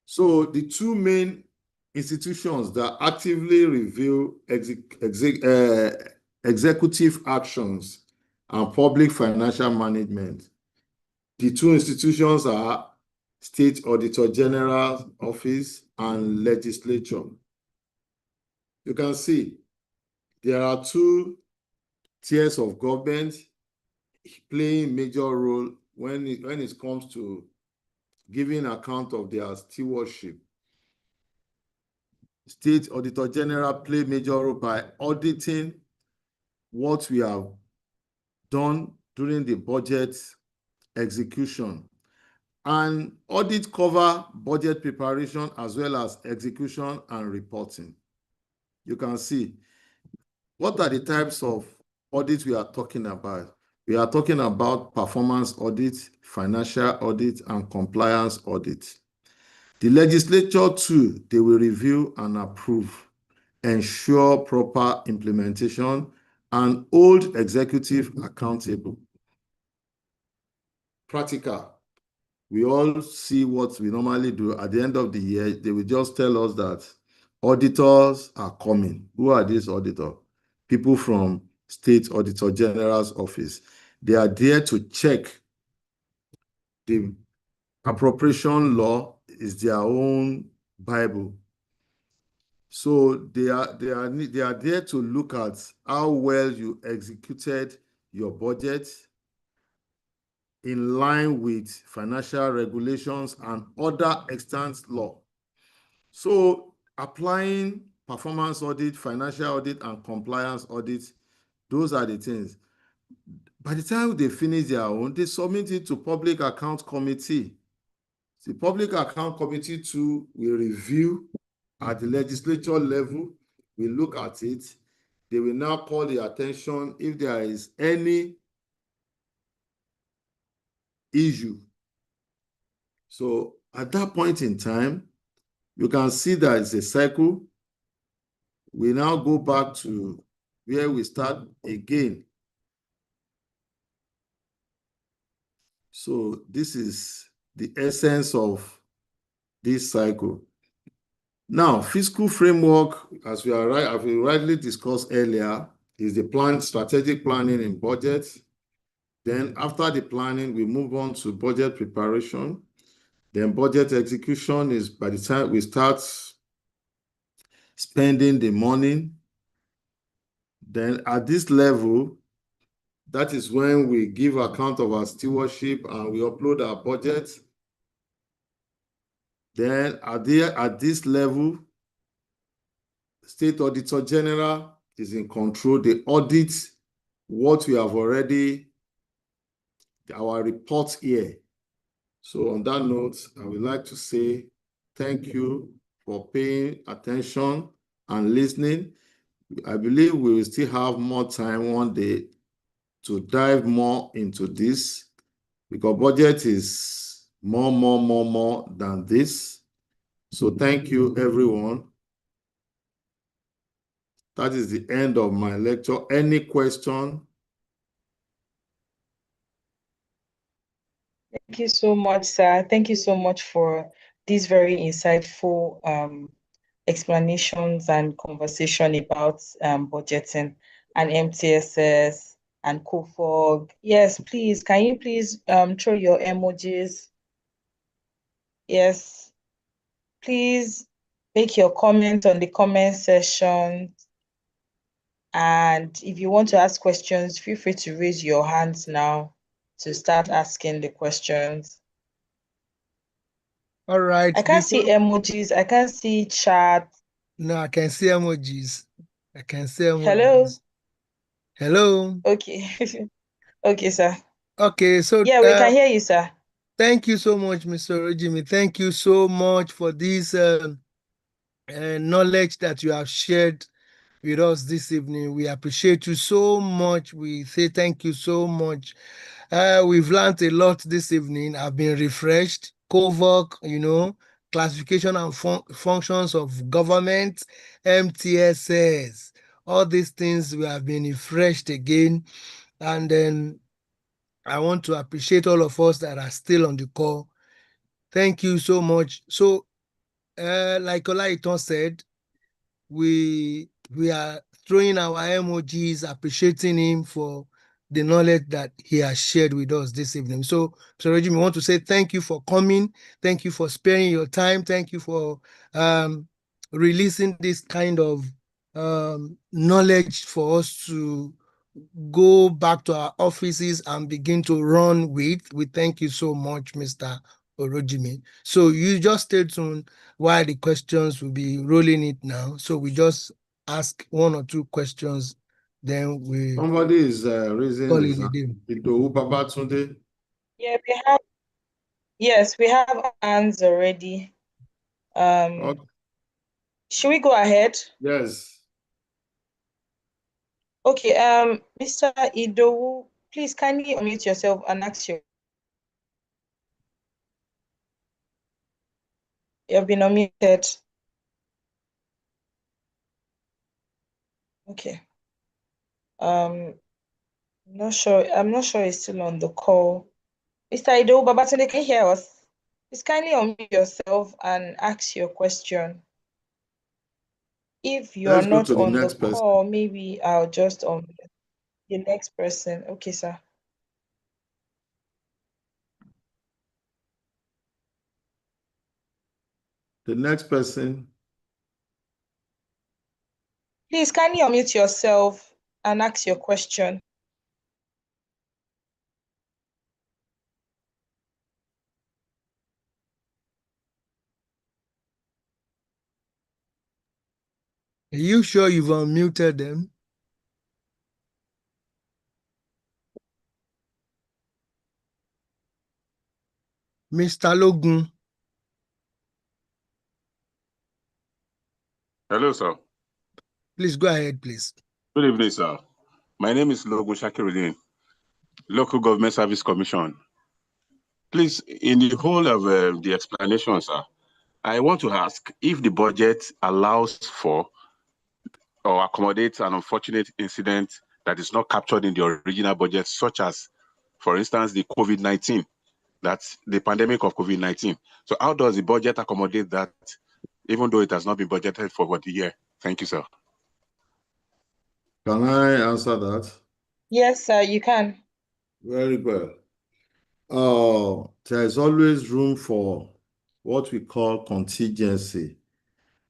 So the two main institutions that actively review executive actions and public financial management, the two institutions are State Auditor General Office and Legislature. You can see there are two tiers of government playing major role when it comes to giving account of their stewardship. State Auditor General play major role by auditing what we have done during the budget execution. And audit cover budget preparation as well as execution and reporting. You can see what are the types of audits we are talking about. We are talking about performance audit, financial audit, and compliance audit. The legislature too, they will review and approve, ensure proper implementation, and hold executive accountable. Practical. We all see what we normally do. At the end of the year, they will just tell us that auditors are coming. Who are these auditors? People from State Auditor General's office. They are there to check the appropriation law is their own Bible. So they are there to look at how well you executed your budget in line with financial regulations and other extant law. So applying performance audit, financial audit, and compliance audit, those are the things. By the time they finish their own, they submit it to Public Account Committee. The Public Account Committee too will review at the legislature level, we look at it. They will now call the attention if there is any issue. So at that point in time, you can see that it's a cycle. We now go back to where we start again. So this is the essence of this cycle. Now, fiscal framework, as we rightly discussed earlier, is the strategic planning in budget. Then after the planning, we move on to budget preparation. Then budget execution is by the time we start spending the money. Then at this level, that is when we give account of our stewardship and we upload our budget. Then at this level, State Auditor General is in control. They audit what we have already, our report here. So on that note, I would like to say thank you for paying attention and listening. I believe we will still have more time one day to dive more into this, because budget is more than this. So thank you, everyone. That is the end of my lecture. Any question? Thank you so much, sir. Thank you so much for these very insightful explanations and conversation about budgeting and MTSS and COFOG. Yes, please, can you please throw your emojis? Yes, please make your comment on the comment section. And if you want to ask questions, feel free to raise your hands now to start asking the questions. All right. I can't see emojis. I can't see chat. No, I can see emojis. I can see emojis. Hello? Hello? Okay. Okay, sir. Okay, so yeah, we can hear you, sir. Thank you so much, Mr. Rojimi. Thank you so much for this knowledge that you have shared with us this evening. We appreciate you so much. We say thank you so much. We've learned a lot this evening. I've been refreshed. COVOC, classification and functions of government, MTSS, all these things we have been refreshed again. And then I want to appreciate all of us that are still on the call. Thank you so much. So, like Olaiton said, we are throwing our emojis, appreciating him for the knowledge that he has shared with us this evening. So, Mr. Regime, we want to say thank you for coming. Thank you for sparing your time. Thank you for releasing this kind of knowledge for us to go back to our offices and begin to run with. We thank you so much, Mr. Orojimi. So you just stay tuned while the questions will be rolling it now. So we just ask one or two questions, then we Somebody is raising call his it a hand. day. Idowu Babatunde. Yeah, we have hands already. Okay. Should we go ahead? Yes. Okay, Mr. Idowu, please kindly unmute yourself and ask your. You have been unmuted. Okay. I'm not sure he's still on the call. Mr. Idowu Babatunde, can you hear us? Please kindly unmute yourself and ask your question. If you're not on the call, maybe I'll just unmute the next person. Okay, sir. The next person. Please kindly unmute yourself and ask your question. Are you sure you've unmuted them? Mr. Logun. Hello, sir. Please go ahead, please. Good evening, sir. My name is Logun Shakiruddin, Local Government Service Commission. Please, in the whole of the explanation, sir, I want to ask if the budget allows for or accommodates an unfortunate incident that is not captured in the original budget, such as, for instance, the COVID-19, that's the pandemic of COVID-19. So how does the budget accommodate that, even though it has not been budgeted for the year? Thank you, sir. Can I answer that? Yes, sir, you can. Very well. There is always room for what we call contingency.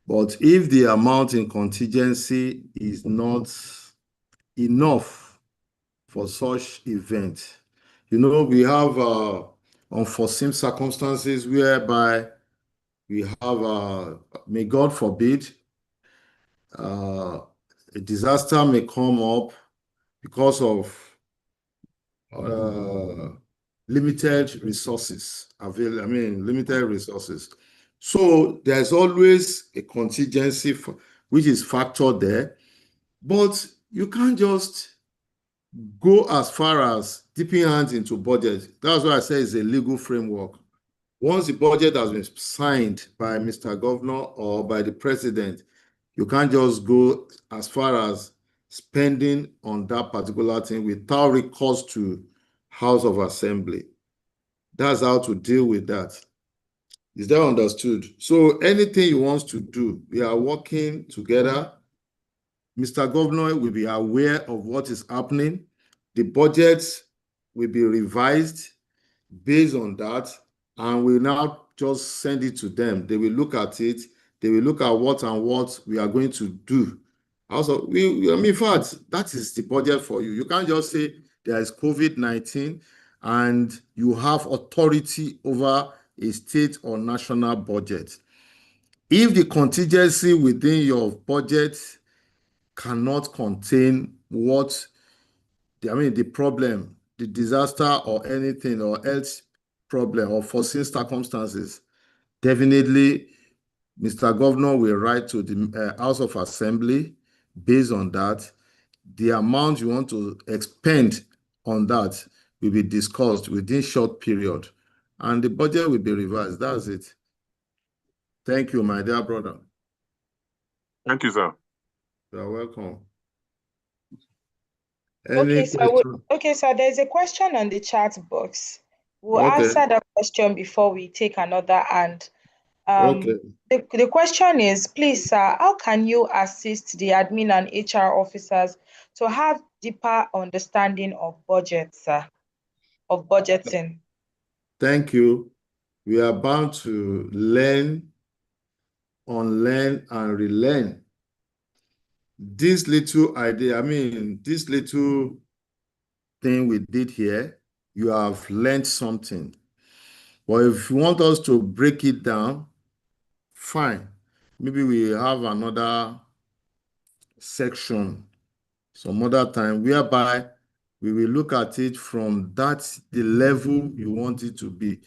But if the amount in contingency is not enough for such event, we have unforeseen circumstances whereby we have, may God forbid, a disaster may come up because of limited resources limited resources. So there's always a contingency which is factored there, but you can't just go as far as dipping hands into budget. That's why I say it's a legal framework. Once the budget has been signed by Mr. Governor or by the president, you can't just go as far as spending on that particular thing without recourse to House of Assembly. That's how to deal with that. Is that understood? So anything you want to do, we are working together. Mr. Governor will be aware of what is happening. The budget will be revised based on that, and we'll now just send it to them. They will look at it. They will look at what we are going to do. Also, in fact, that is the budget for you. You can't just say there is COVID-19 and you have authority over a state or national budget. If the contingency within your budget cannot contain the problem, the disaster or anything, or health problem or foreseen circumstances, definitely Mr. Governor will write to the House of Assembly based on that. The amount you want to expend on that will be discussed within short period, and the budget will be revised. That's it. Thank you, my dear brother. Thank you, sir. You're welcome. Okay, sir, there's a question on the chat box. We'll answer that question before we take another. And the question is, please, sir, how can you assist the admin and HR officers to have deeper understanding of budget, sir, of budgeting? Thank you. We are bound to learn, unlearn, and relearn. This little idea, this little thing we did here, you have learned something. But if you want us to break it down, fine. Maybe we have another section some other time whereby we will look at it from the level you want it to be.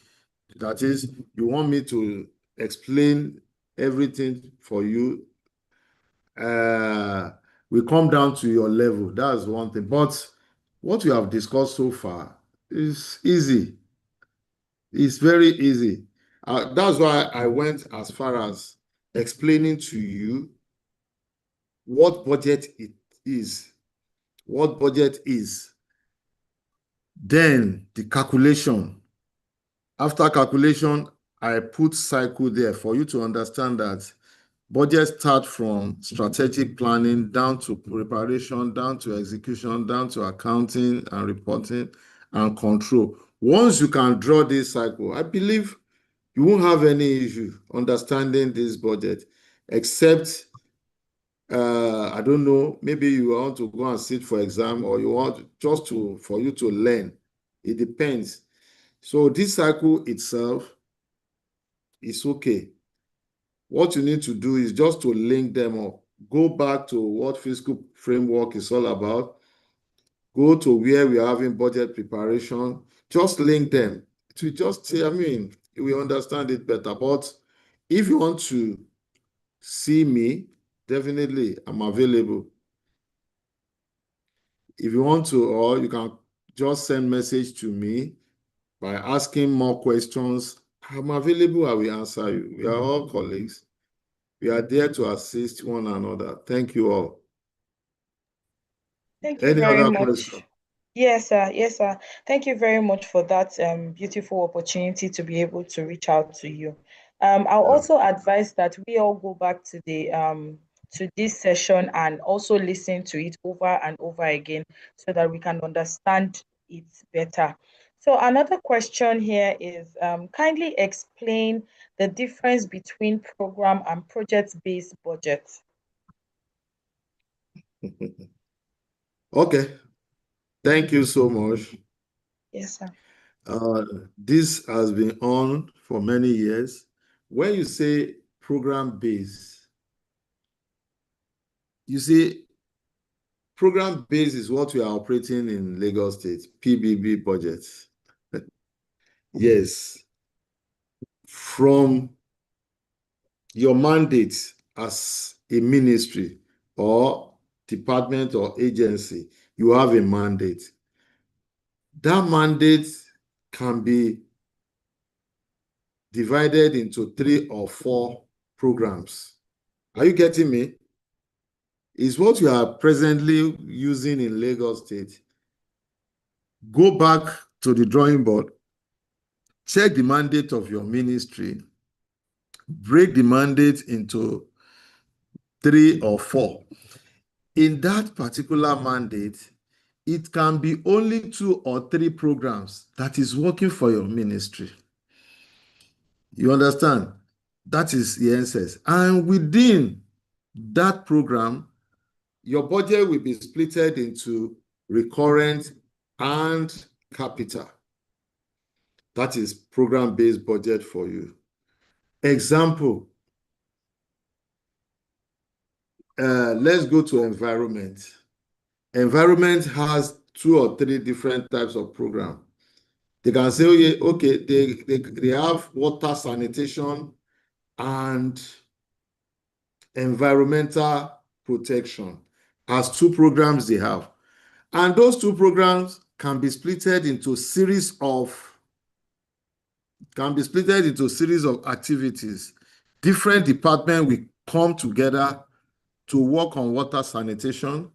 That is, you want me to explain everything for you. We come down to your level. That's one thing. But what we have discussed so far is easy. It's very easy. That's why I went as far as explaining to you what budget it is. What budget is. Then the calculation. After calculation, I put cycle there for you to understand that budget start from strategic planning down to preparation, down to execution, down to accounting and reporting and control. Once you can draw this cycle, I believe you won't have any issue understanding this budget, except, I don't know, maybe you want to go and sit for exam, or you want for you to learn. It depends. So this cycle itself is okay. What you need to do is just to link them up. go back to what fiscal framework is all about, go to where we are having budget preparation, just link them to just say, I mean, we understand it better. But if you want to see me, definitely I'm available. If you want to, or you can just send message to me by asking more questions. I'm available, I will answer you. We are all colleagues. We are there to assist one another. Thank you all. Thank you Any very other much. question? Yes, sir. Yes, sir. Thank you very much for that beautiful opportunity to be able to reach out to you. I'll Yeah. also advise that we all go back to this session and also listen to it over and over again so that we can understand it better. So another question here is kindly explain the difference between program and project-based budget. Okay. Thank you so much. Yes, sir. This has been on for many years. When you say program based, you see, program based is what we are operating in Lagos State, PBB budgets. Yes. From your mandate as a ministry or department or agency, you have a mandate. That mandate can be divided into 3 or 4 programs. Are you getting me? Is what you are presently using in Lagos State. Go back to the drawing board, check the mandate of your ministry, break the mandate into 3 or 4. In that particular mandate, it can be only 2 or 3 programs that is working for your ministry. You understand? That is the answers. And within that program, your budget will be splitted into recurrent and capital. That is program-based budget for you. Example, let's go to environment. Environment has 2 or 3 different types of program. They can say, okay, they have water sanitation and environmental protection as 2 programs they have. And those 2 programs can be splitted into series of activities. Different departments will come together to work on water sanitation.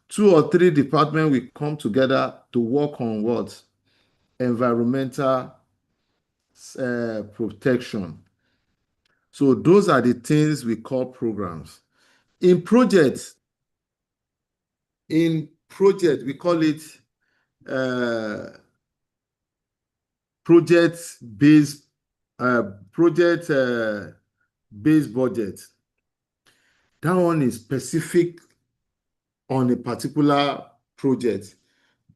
2 or 3 departments will come together to work on what? Environmental protection. So those are the things we call programs. In projects, we call it project-based budget. That one is specific on a particular project.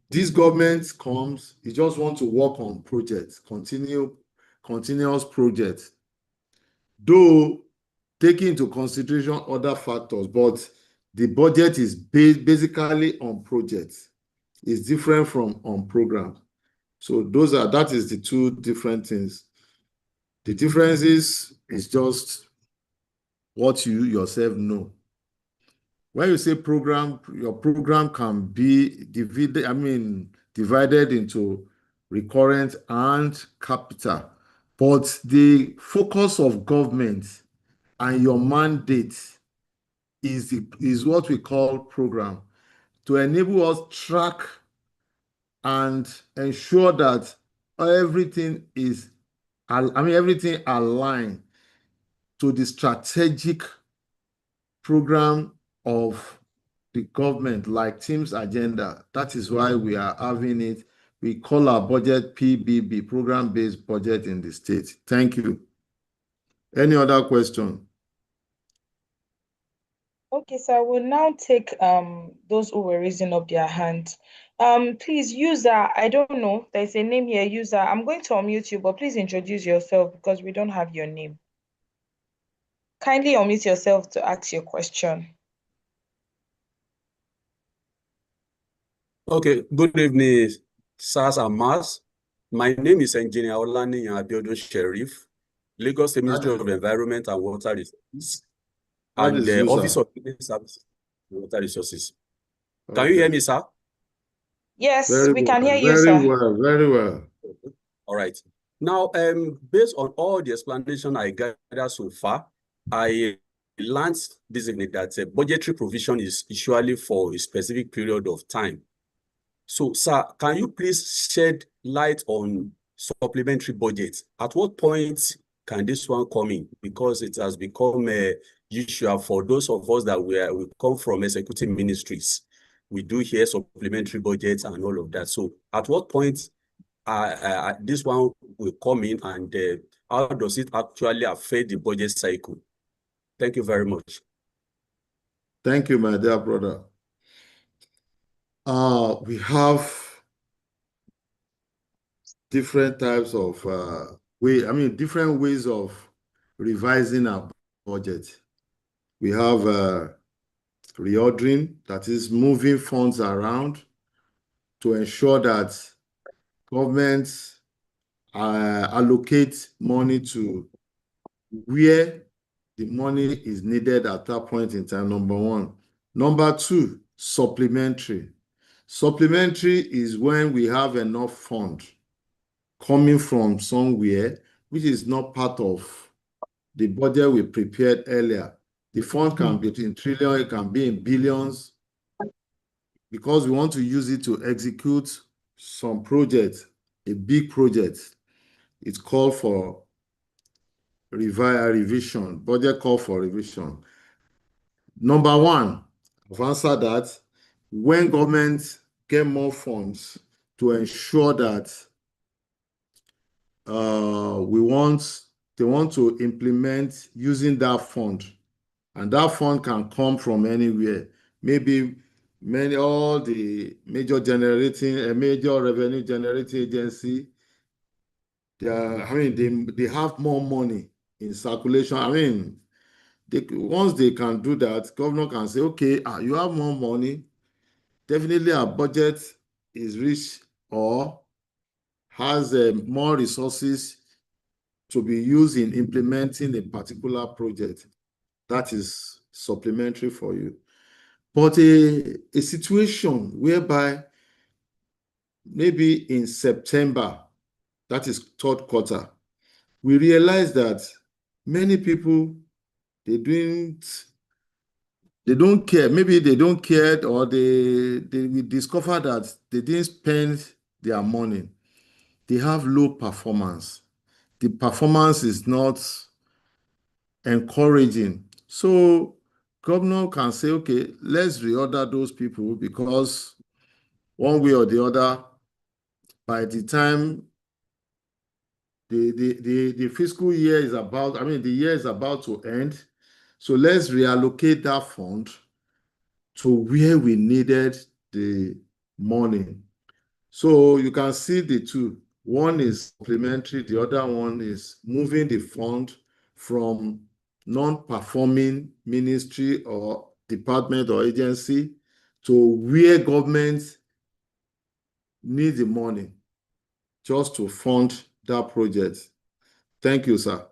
This government comes, it just want to work on projects, continuous projects. Though taking into consideration other factors, but the budget is basically on projects. It's different from on program. So that is the 2 different things. The difference is just what you yourself know. When you say program, your program can be divided into recurrent and capital. But the focus of government and your mandate is what we call program, to enable us track and ensure that everything align to the strategic program of the government, like team's agenda. That is why we are having it. We call our budget PBB, program-based budget in the state. Thank you. Any other question? Okay, so we'll now take those who were raising up their hands. Please, user, I don't know, there's a name here, user. I'm going to unmute you, but please introduce yourself because we don't have your name. Kindly unmute yourself to ask your question. Okay, good evening, sirs and ma'ams. My name is Engineer Olaniyan Abiodun Sheriff, Lagos State Ministry of Environment and Water Resources, That and is the you, Office sir. of Public Service and Water Resources. Can you hear me, sir? Yes, Very we well, can hear you, very sir. well, very well. All right. Now, based on all the explanation I gathered so far, I learned this evening that budgetary provision is usually for a specific period of time. So, sir, can you please shed light on supplementary budgets? At what point can this one come in? Because it has become usual for those of us that we come from executive ministries. We do hear supplementary budgets and all of that. So, at what point this one will come in, and how does it actually affect the budget cycle? Thank you very much. Thank you, my dear brother. We have different types of different ways of revising our budget. We have reordering, that is moving funds around to ensure that governments allocate money to where the money is needed at that point in time, number one. Number two, supplementary. Supplementary is when we have enough fund coming from somewhere which is not part of the budget we prepared earlier. The fund can be in trillions, it can be in billions, because we want to use it to execute some project, a big project. It's called for revision, budget call for revision. Number one, I've answered that. When governments get more funds to ensure that they want to implement using that fund, and that fund can come from anywhere. Maybe all the major revenue generating agency, they have more money in circulation. Once they can do that, governor can say, okay, you have more money, definitely our budget is rich or has more resources to be used in implementing a particular project. That is supplementary for you. But a situation whereby maybe in September, that is third quarter, we realize that many people, they don't care. Maybe they don't care, or they discover that they didn't spend their money. They have low performance. The performance is not encouraging. So governor can say, okay, let's reorder those people, because one way or the other, by the time the fiscal year is about, the year is about to end. So let's reallocate that fund to where we needed the money. So you can see the two. One is supplementary, the other one is moving the fund from non-performing ministry or department or agency to where government need the money just to fund that project. Thank you, sir.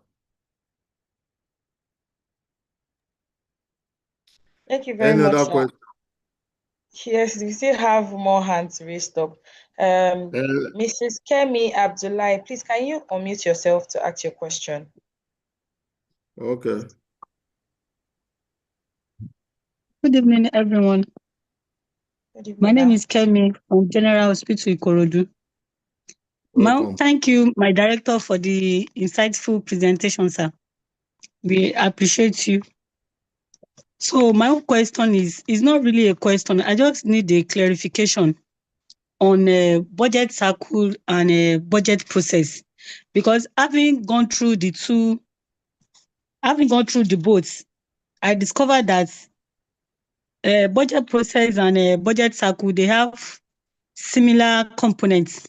Thank you very Any much, other sir. question? Yes, we still have more hands raised up. Mrs. Kemi Abdullahi, please, can you unmute yourself to ask your question? Okay. Good evening, everyone. Good evening, My name is Kemi from General Hospital Ikorodu. Welcome. Thank you, my director, for the insightful presentation, sir. We appreciate you. So my own question is not really a question. I just need a clarification on a budget cycle and a budget process, because having gone through the both, I discovered that budget process and budget cycle, they have similar components.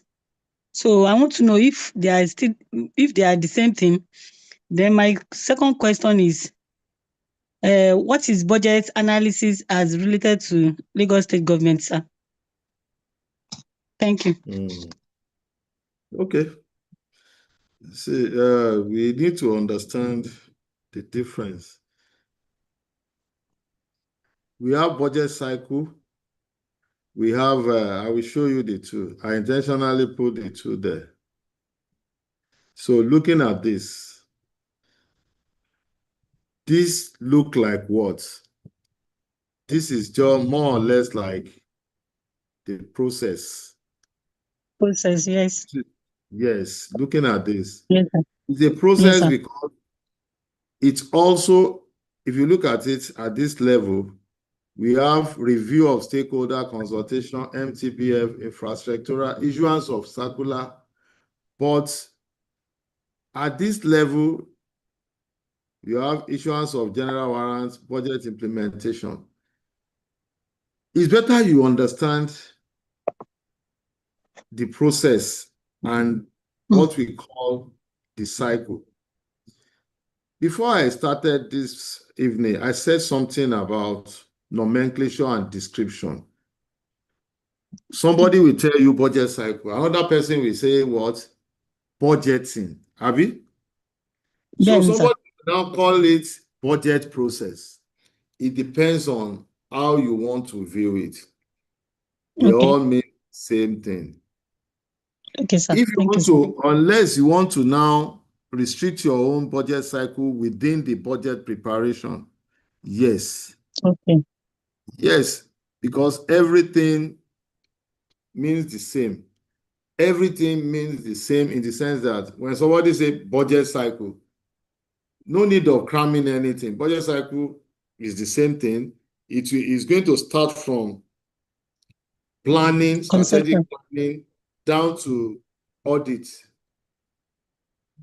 So I want to know if they are the same thing. Then my second question is, what is budget analysis as related to Lagos State government, sir? Thank you. Okay. See, we need to understand the difference. We have budget cycle. We have, I will show you the two. I intentionally put the two there. So looking at this look like what? This is just more or less like the process. Process, yes. Yes, looking at this. Yes, sir. It's a process Yes, because it's also, if you look at it at this level, we have review of stakeholder consultation, MTPF, infrastructural, issuance of circular. But at this level, you have issuance of general warrants, budget implementation. It's better you understand the process and what we call the cycle. Before I started this evening, I said something about nomenclature and description. Somebody will tell you budget cycle. Another person will say what? Budgeting. Abi? So somebody will now call it budget process. It depends on how you want to view it. They all mean the same thing. Okay, sir. If you want to, unless you want to now restrict your own budget cycle within the budget preparation, yes. Okay. Yes, because everything means the same. Everything means the same in the sense that when somebody say budget cycle, no need of cramming anything. Budget cycle is the same thing. It is going to start from planning, strategic planning, down to audit.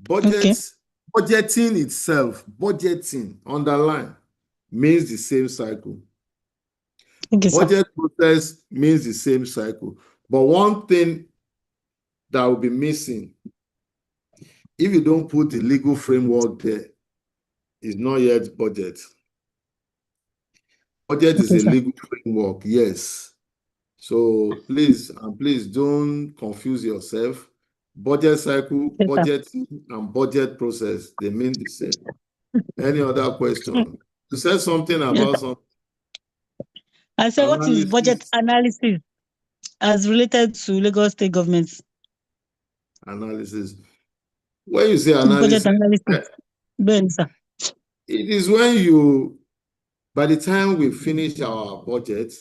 Budgeting itself, budgeting, underline, means the same cycle. Budget process means the same cycle. But one thing that will be missing, if you don't put the legal framework there, is not yet budget. Budget is a legal framework, yes. So please don't confuse yourself. Budget cycle, budget, and budget process, they mean the same. Any other question? You said something about something. I said, what is budget analysis as related to Lagos state government? Analysis. When you say analysis, budget analysis. It is when you, by the time we finish our budget,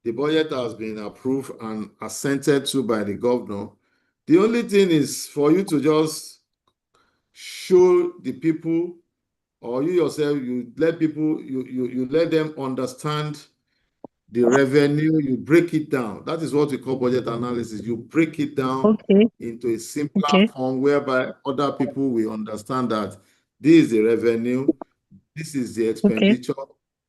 the budget has been approved and assented to by the governor. The only thing is for you to just show the people, or you yourself, you let people, you let them understand the revenue, you break it down. That is what we call budget analysis. You break it down into a simpler form whereby other people will understand that this is the revenue, this is the expenditure,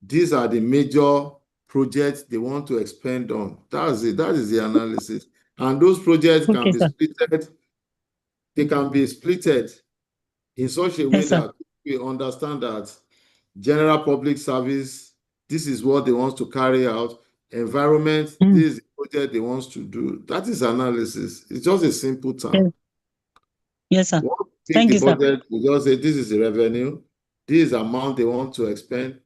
these are the major projects they want to expend on. That's it. That is the analysis. And those projects can be splitted. They can be splitted in such a way that we understand that general public service, this is what they want to carry out. Environment, this is the project they want to do. That is analysis. It's just a simple term. Yes, sir. Thank you, budget, we just say this is the revenue, this is the amount they want to expend.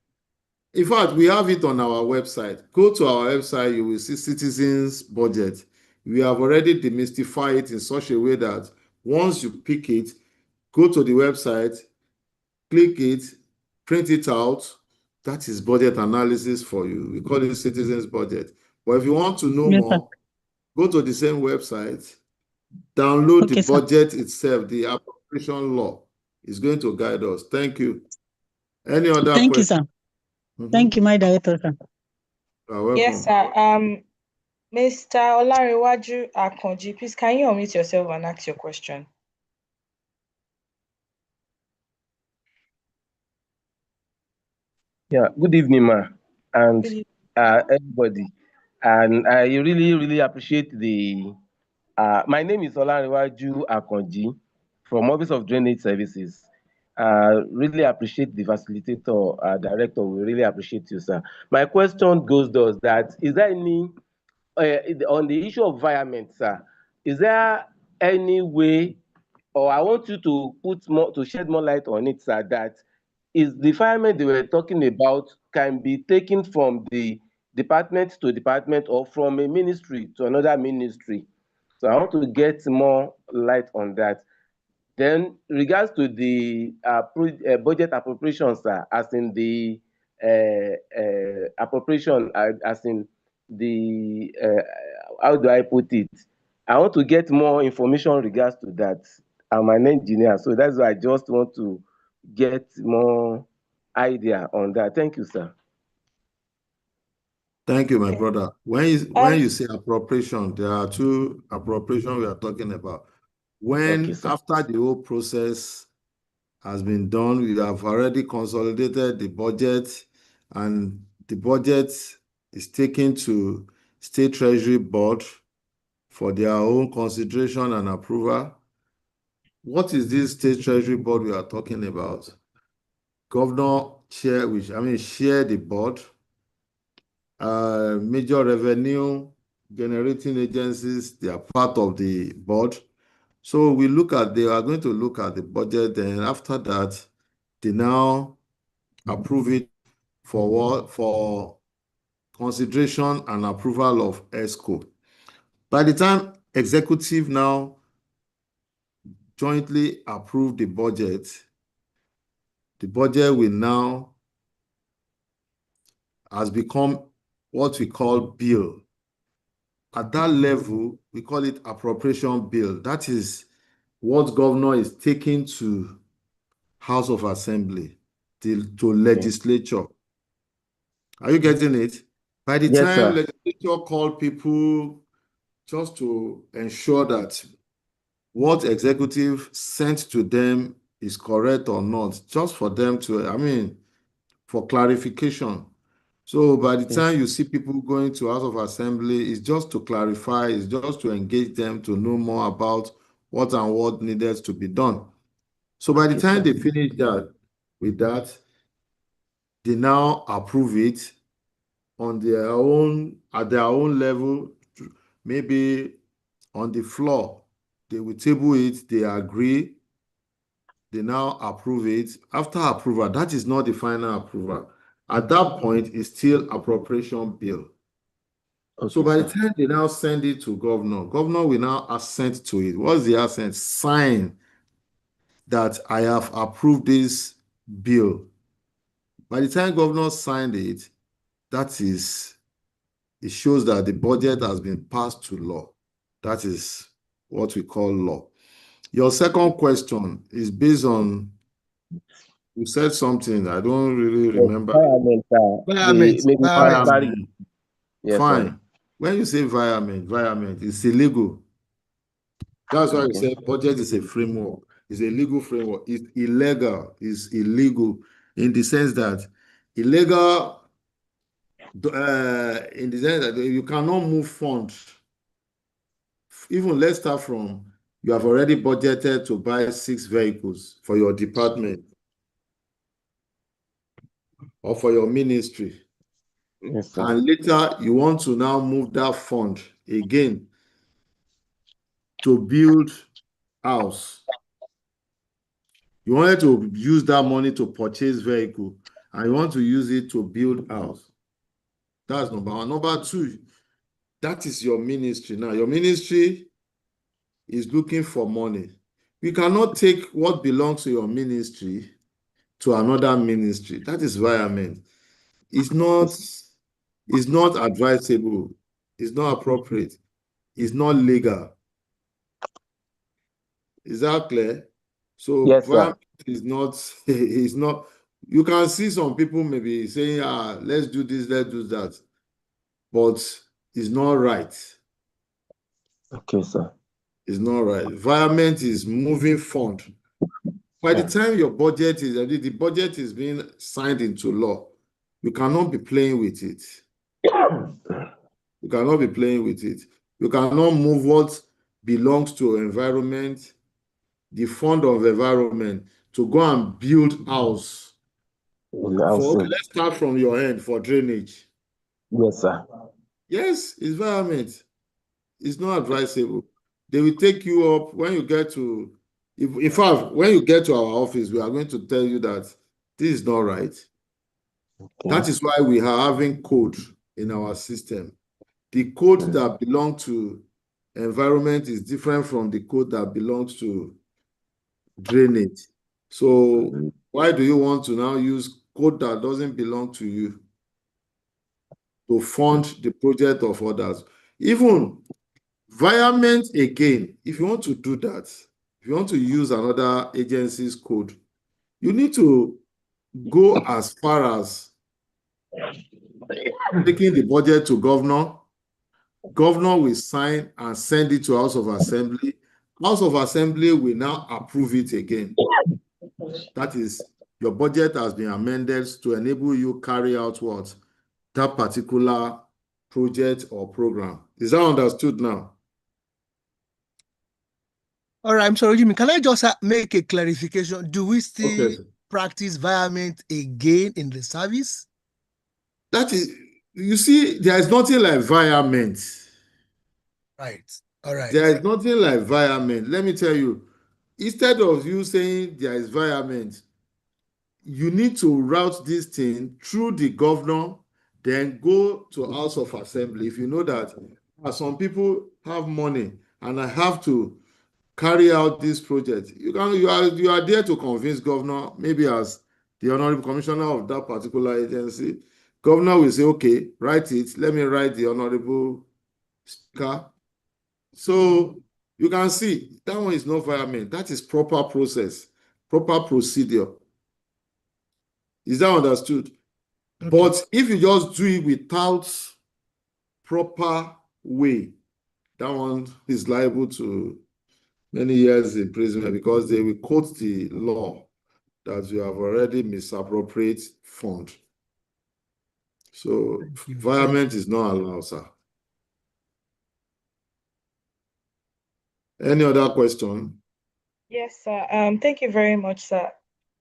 In fact, we have it on our website. Go to our website, you will see citizens' budget. We have already demystified it in such a way that once you pick it, go to the website, click it, print it out. That is budget analysis for you. We call it citizens' budget. But if you want to know more, go to the same website, download the budget itself, the appropriation law is going to guide us. Thank you. Any other questions? You, sir. Thank you, my director, sir. You're welcome. Yes, sir. Mr. Olarewaju Akonji, please can you unmute yourself and ask your question? Yeah, good evening, ma, and everybody. And I really appreciate the. My name is Olarewaju Akonji from Office of Drainage Services. Really appreciate the facilitator, director. We really appreciate you, sir. My question goes thus: that is there any on the issue of environment, sir? is there any way, or I want you to shed more light on it, sir, that is the firemen they were talking about can be taken from the department to department or from a ministry to another ministry. So I want to get more light on that. Then, regards to the budget appropriations, as in the appropriation, as in the how do I put it? I want to get more information regards to that. I'm an engineer, so that's why I just want to get more idea on that. Thank you, sir. Thank you, my Okay. brother. When you say appropriation, there are two appropriation we are talking about. When Okay, sir. after the whole process has been done, we have already consolidated the budget, and the budget is taken to State Treasury Board for their own consideration and approval. What is this State Treasury Board we are talking about? Governor chair, share the board. Major revenue generating agencies, they are part of the board. So they are going to look at the budget, and after that, they now approve it for consideration and approval of ESCO. By the time executive now jointly approve the budget will now has become what we call bill. At that level, we call it appropriation bill. That is what governor is taking to House of Assembly, to legislature. Are you getting it? By the Yes, time sir. legislature call people just to ensure that what executive sent to them is correct or not, just for them to, for clarification. So by the time you see people going to House of Assembly, it's just to clarify, it's just to engage them to know more about what and what needed to be done. So by the time they finish with that, they now approve it on at their own level, maybe on the floor. They will table it, they agree, they now approve it. After approval, that is not the final approval. At that point, it's still appropriation bill. So by the time they now send it to governor will now assent to it. What's the assent? Sign that I have approved this bill. By the time governor signed it, it shows that the budget has been passed to law. That is what we call law. Your second question is based on, you said something, I don't really remember. Environment. Yes, fine. sir. When you say environment, it's illegal. That's why we say budget is a framework. It's a legal framework. It's illegal. It's illegal in the sense that illegal in the sense that you cannot move funds. Even let's start from, you have already budgeted to buy 6 vehicles for your department or for your ministry. Yes, sir. And later you want to now move that fund again to build house. You wanted to use that money to purchase vehicle, and you want to use it to build house. That's number one. Number two, that is your ministry. Now, your ministry is looking for money. You cannot take what belongs to your ministry to another ministry. That is environment. It's not advisable. It's not appropriate. It's not legal. Is that clear? So yes, sir. is not, you can see some people maybe saying, let's do this, let's do that, but it's not right. Okay, sir. It's not right. Environment is moving fund. By the time your budget is, the budget is being signed into law, you cannot be playing with it. You cannot be playing with it. You cannot move what belongs to environment, the fund of environment, to go and build house. Let's start from your end for drainage. Yes, sir. Yes, environment is not advisable. They will take you up when you get to, in fact, when you get to our office, we are going to tell you that this is not right. Okay. That is why we are having code in our system. The code that belongs to environment is different from the code that belongs to drainage. So why do you want to now use code that doesn't belong to you to fund the project of others? Even environment again, if you want to do that, if you want to use another agency's code, you need to go as far as taking the budget to governor. Governor will sign and send it to House of Assembly. House of Assembly will now approve it again. That is, your budget has been amended to enable you carry out what? That particular project or program. Is that understood now? All right, I'm sorry, Jimmy. Can I just make a clarification? Do we still Okay. practice environment again in the service? That is, you see, there is nothing like environment. Right. All right. There is nothing like environment. Let me tell you, instead of you saying there is environment, you need to route this thing through the governor, then go to House of Assembly. If you know that some people have money and I have to carry out this project, you are there to convince governor, maybe as the honorable commissioner of that particular agency. Governor will say, okay, write it. Let me write the honorable speaker. So you can see that one is not environment. That is proper process, proper procedure. Is that understood? Okay. But if you just do it without proper way, that one is liable to many years imprisonment because they will quote the law that you have already misappropriated fund. So environment is not allowed, sir. Any other question? Yes, sir. Thank you very much, sir.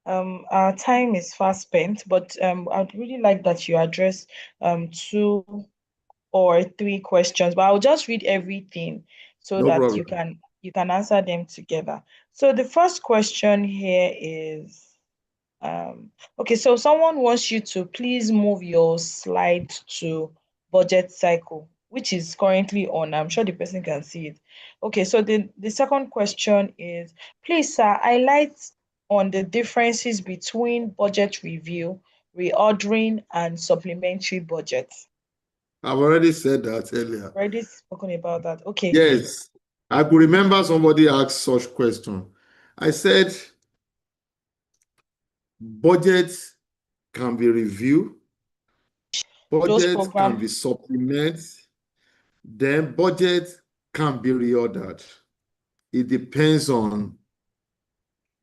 Our time is fast spent, but I'd really like that you address 2 or 3 questions, but I'll just read everything so No that problem. you can answer them together. So the first question here is okay, so someone wants you to please move your slide to budget cycle, which is currently on. I'm sure the person can see it. Okay, so the second question is, please, sir, highlight on the differences between budget review, reordering, and supplementary budget. I've already said that earlier. Already spoken about that. Okay. Yes. I could remember somebody asked such question. I said, budget can be reviewed, budget can be supplemented, then budget can be reordered. It depends on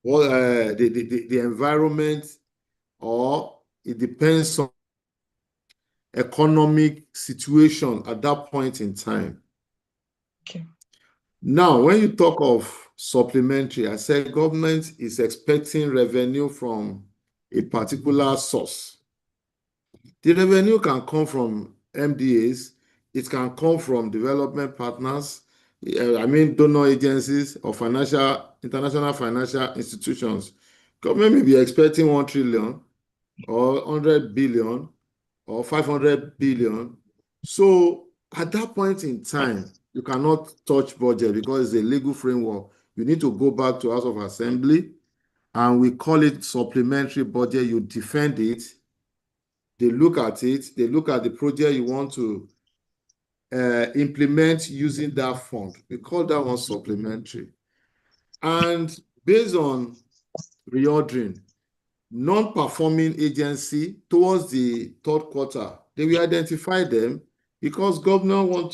what the environment, or it depends on economic situation at that point in time. Okay. Now, when you talk of supplementary, I said government is expecting revenue from a particular source. The revenue can come from MDAs, it can come from development partners, donor agencies or international financial institutions. Government may be expecting 1 trillion or 100 billion or 500 billion. So at that point in time, you cannot touch budget because it's a legal framework. You need to go back to House of Assembly, and we call it supplementary budget. You defend it. They look at it. They look at the project you want to implement using that fund. We call that one supplementary. And based on reordering, non-performing agency towards the third quarter, they will identify them because government want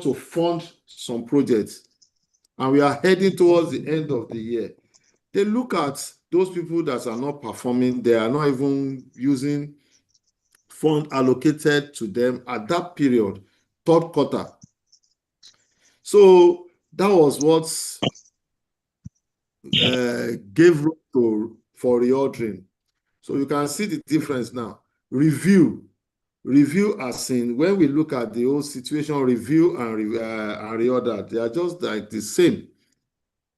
to fund some projects, and we are heading towards the end of the year. They look at those people that are not performing, they are not even using fund allocated to them at that period, third quarter. So that was what gave room for reordering. So you can see the difference now. Review. review as in when we look at the whole situation, review and reorder, they are just like the same.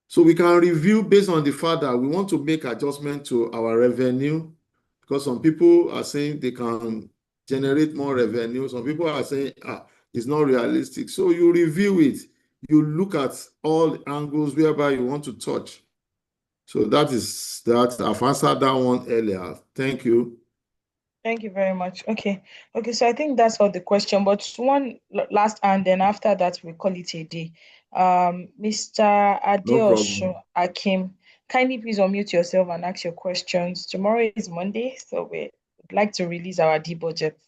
So we can review based on the fact that we want to make adjustment to our revenue, because some people are saying they can generate more revenue. Some people are saying it's not realistic. So you review it. You look at all angles whereby you want to touch. So that is that. I've answered that one earlier. Thank you. Thank you very much. Okay. So I think that's all the question, but one last, and then after that we call it a day. Mr. No Adeosh problem. Akim, kindly please unmute yourself and ask your questions. Tomorrow is Monday, so we would like to release our D budget.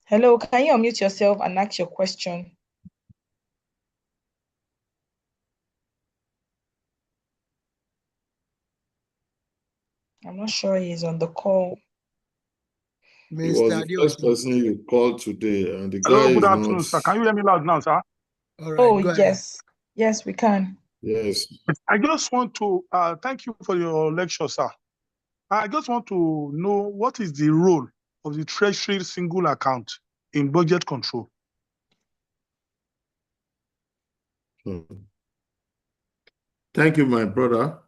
Hello, can you unmute yourself and ask your question? I'm not sure he's on the call. He was Mr. the first Adeosun. person you called today, and the guy Hello, is good not. afternoon, sir. Can you hear me loud now, sir? All right, Oh, go ahead. yes. Yes, we can. Yes. I just want to thank you for your lecture, sir. I just want to know what is the role of the Treasury single account in budget control. Thank you, my brother.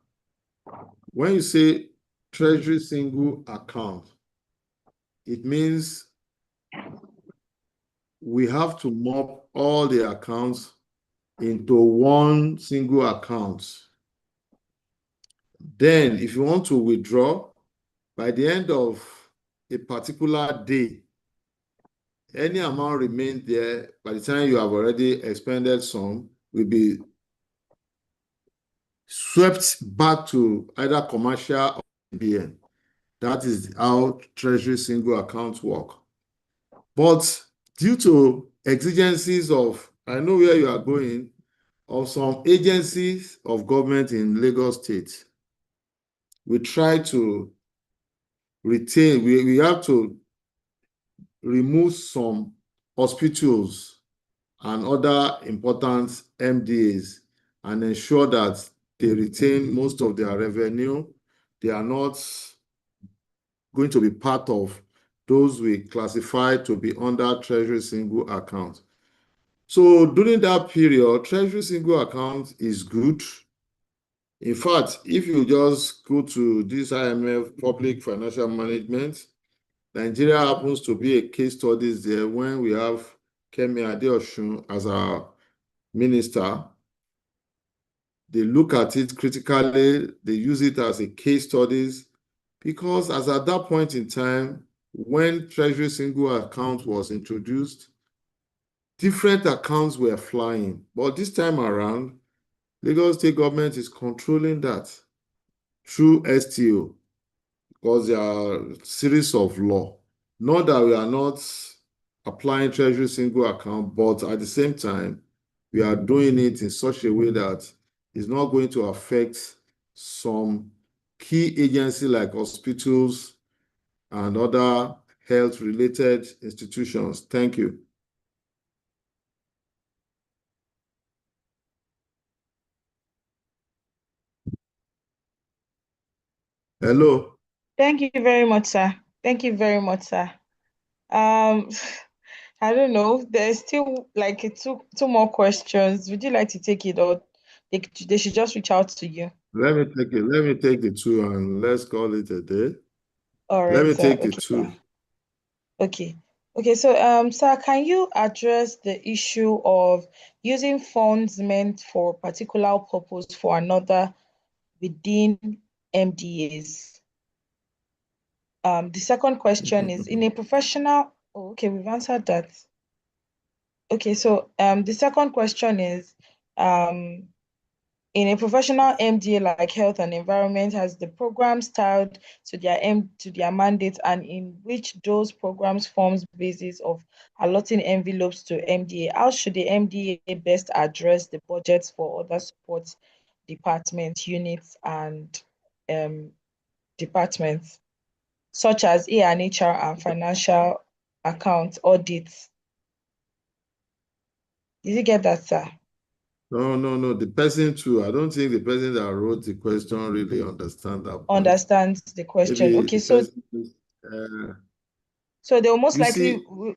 When you say Treasury single account, it means we have to mop all the accounts into one single account. Then, if you want to withdraw, by the end of a particular day, any amount remained there, by the time you have already expended some, will be swept back to either commercial or CBN. That is how Treasury single accounts work. But due to exigencies of, I know where you are going, of some agencies of government in Lagos State, we try to retain, we have to remove some hospitals and other important MDAs and ensure that they retain most of their revenue. They are not going to be part of those we classify to be under Treasury single account. So during that period, Treasury single account is good. In fact, if you just go to this IMF Public Financial Management, Nigeria happens to be a case study there when we have Kemi Adeosun as our minister. They look at it critically, they use it as a case studies, because as at that point in time, when Treasury single account was introduced, different accounts were flying. But this time around, Lagos State government is controlling that through STO, because there are a series of law. Not that we are not applying Treasury single account, but at the same time, we are doing it in such a way that it's not going to affect some key agencies like hospitals and other health-related institutions. Thank you. Hello. Thank you very much, sir. Thank you very much, sir. I don't know. There's still like two more questions. Would you like to take it, or they should just reach out to you? Let me take it. Let me take the two and let's call it a day. All right, Let me sir. take the Okay, two. sir. Okay. So, sir, can you address the issue of using funds meant for a particular purpose for another within MDAs? The second question is in a professional. Oh, okay, we've answered that. Okay, so the second question is in a professional MDA like health and environment, has the program styled to their mandate, and in which those programs forms basis of allotting envelopes to MDA? How should the MDA best address the budgets for other support department units and departments, such as A&HR and financial account audits? Did you get that, sir? No. The person too. I don't think the person that wrote the question really understands that point. Understands the question. Maybe Okay, the so person, so they'll most you likely see,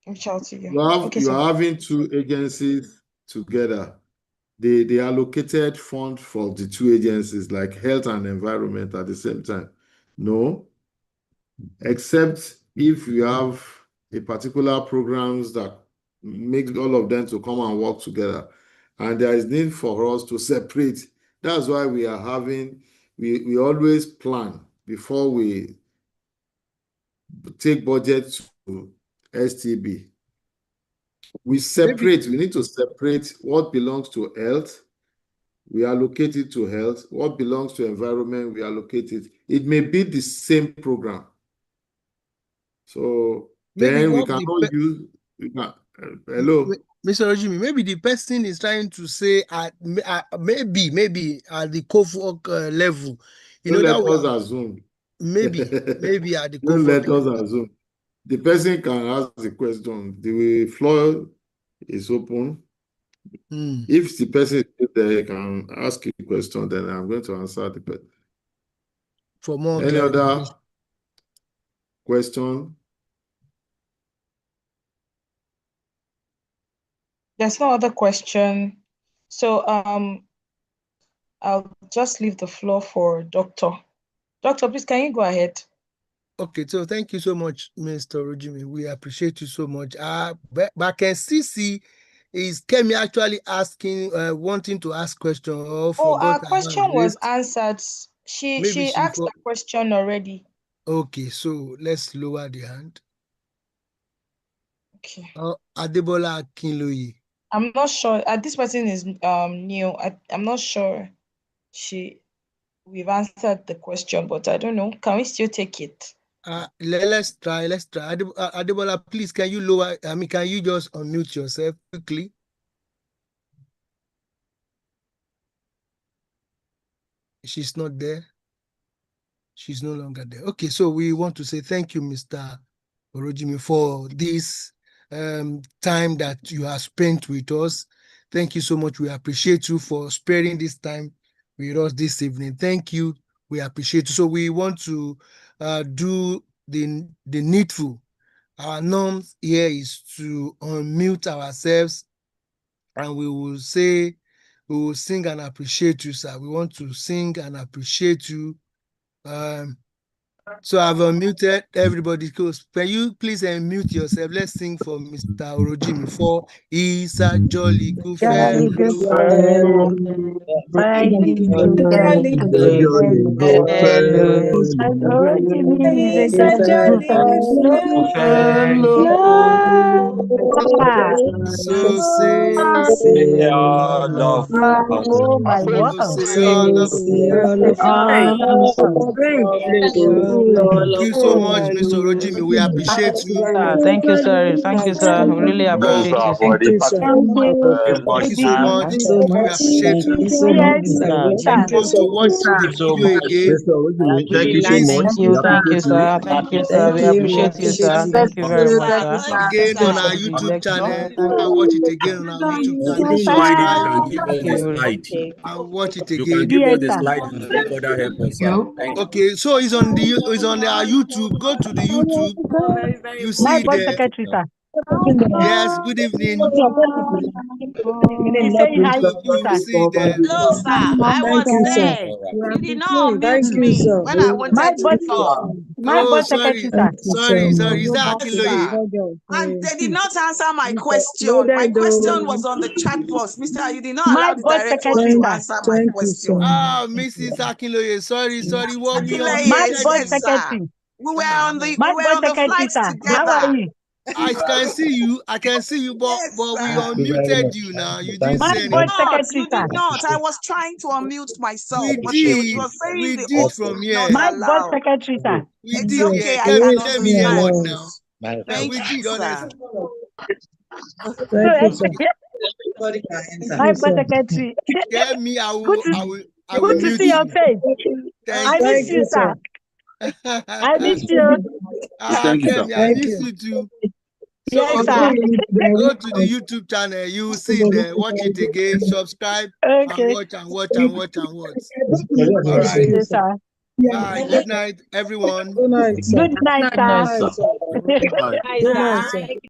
reach out to you. you sir. are having two agencies together. They allocated funds for the two agencies, like health and environment, at the same time. No, except if you have a particular programs that make all of them to come and work together, and there is need for us to separate. That's why we are having, we always plan before we take budget to STB. We separate, we need to separate what belongs to health, we allocate it to health. What belongs to environment, we allocate it. It may be the same program. So Maybe then we what cannot use, hello? Mr. Ojimi, maybe the person is trying to say maybe at the COFOC level, Don't let that we us are, assume. maybe at the Don't let COFOC us level. assume. The person can ask the question. The floor is open. If the person is there, he can ask a question, then I'm going to answer the question. For more Any other question? There's no other question. So I'll just leave the floor for Doctor. Doctor, please, can you go ahead? Okay, so thank you so much, Mr. Ojimi. We appreciate you so much. But I can see is Kemi actually asking, wanting to ask question or forgot our her question hand was raised? Answered. She asked the question already. Okay, so let's lower the hand. Okay. Adebola Akinloye. I'm not sure. This person is new. I'm not sure we've answered the question, but I don't know. Can we still take it? Let's try. Adebola, please, can you lower? Can you just unmute yourself quickly? She's not there. She's no longer there. Okay, so we want to say thank you, Mr. Orojimi, for this time that you have spent with us. Thank you so much. We appreciate you for sparing this time with us this evening. Thank you. We appreciate you. So we want to do the needful. Our norms here is to unmute ourselves and we will say, we will sing and appreciate you, sir. We want to sing and appreciate you. So I've unmuted everybody. Can you please unmute yourself? Let's sing for Mr. Orojimi for he's a jolly good Jolly good fellow. Fighting Jolly good fellow. Orojimi is a jolly good fellow. So say all of us. Oh my so God. say all of Thank you so much, Mr. Orojimi. We appreciate you. Thank you, sir. Thank you, sir. We really appreciate you. Thank you. Thank you so much. We appreciate you. Thank We want to watch the video again. you so much. Thank you, sir. Thank you, sir. We appreciate you, sir. Thank you very much, sir. Again on our YouTube channel. And watch it again on our YouTube channel. Subscribe and watch it You can again. give us the slide and further help us, sir. Thank you. Okay, so it's on our YouTube. Go to the YouTube. You My see board there. secretary, sir. Yes, good evening. He's saying hi, You see there. Hello, sir. I was there. You did not unmute me when I wanted to talk. My board secretary, sir. Sorry. Is that Akinloye? And they did not answer my question. My question was on the chat box. Mister, you did not My allow the board director secretary, to sir. answer my question. Mrs. Akinloye, sorry. Well, we My unmuted board you. secretary. We were on the My board secretary, flight sir. How are together. you? I can see you, but Yes, we sir. unmuted you now. You didn't My say board anything. secretary, You sir. did not. I was trying to unmute myself, We but it did. was saying We the did audio from is not here. My board allowed. secretary, sir. We It's did. okay. Yeah, I can let me hear what understand. now. Yeah, Thank we you, did, sir. honestly. My board secretary. Get me, I Good will to mute see your you. face. Thank I miss you, sir. I miss you. Thank you, sir. Kemi, I miss you too. Yes, sir. Go to the YouTube channel. You will see there. Watch it again. Subscribe and Okay. watch and watch and watch and watch. All right. Yes, sir. Bye. Good night, everyone. Good night, sir. Good night, sir. Bye. Good night, sir.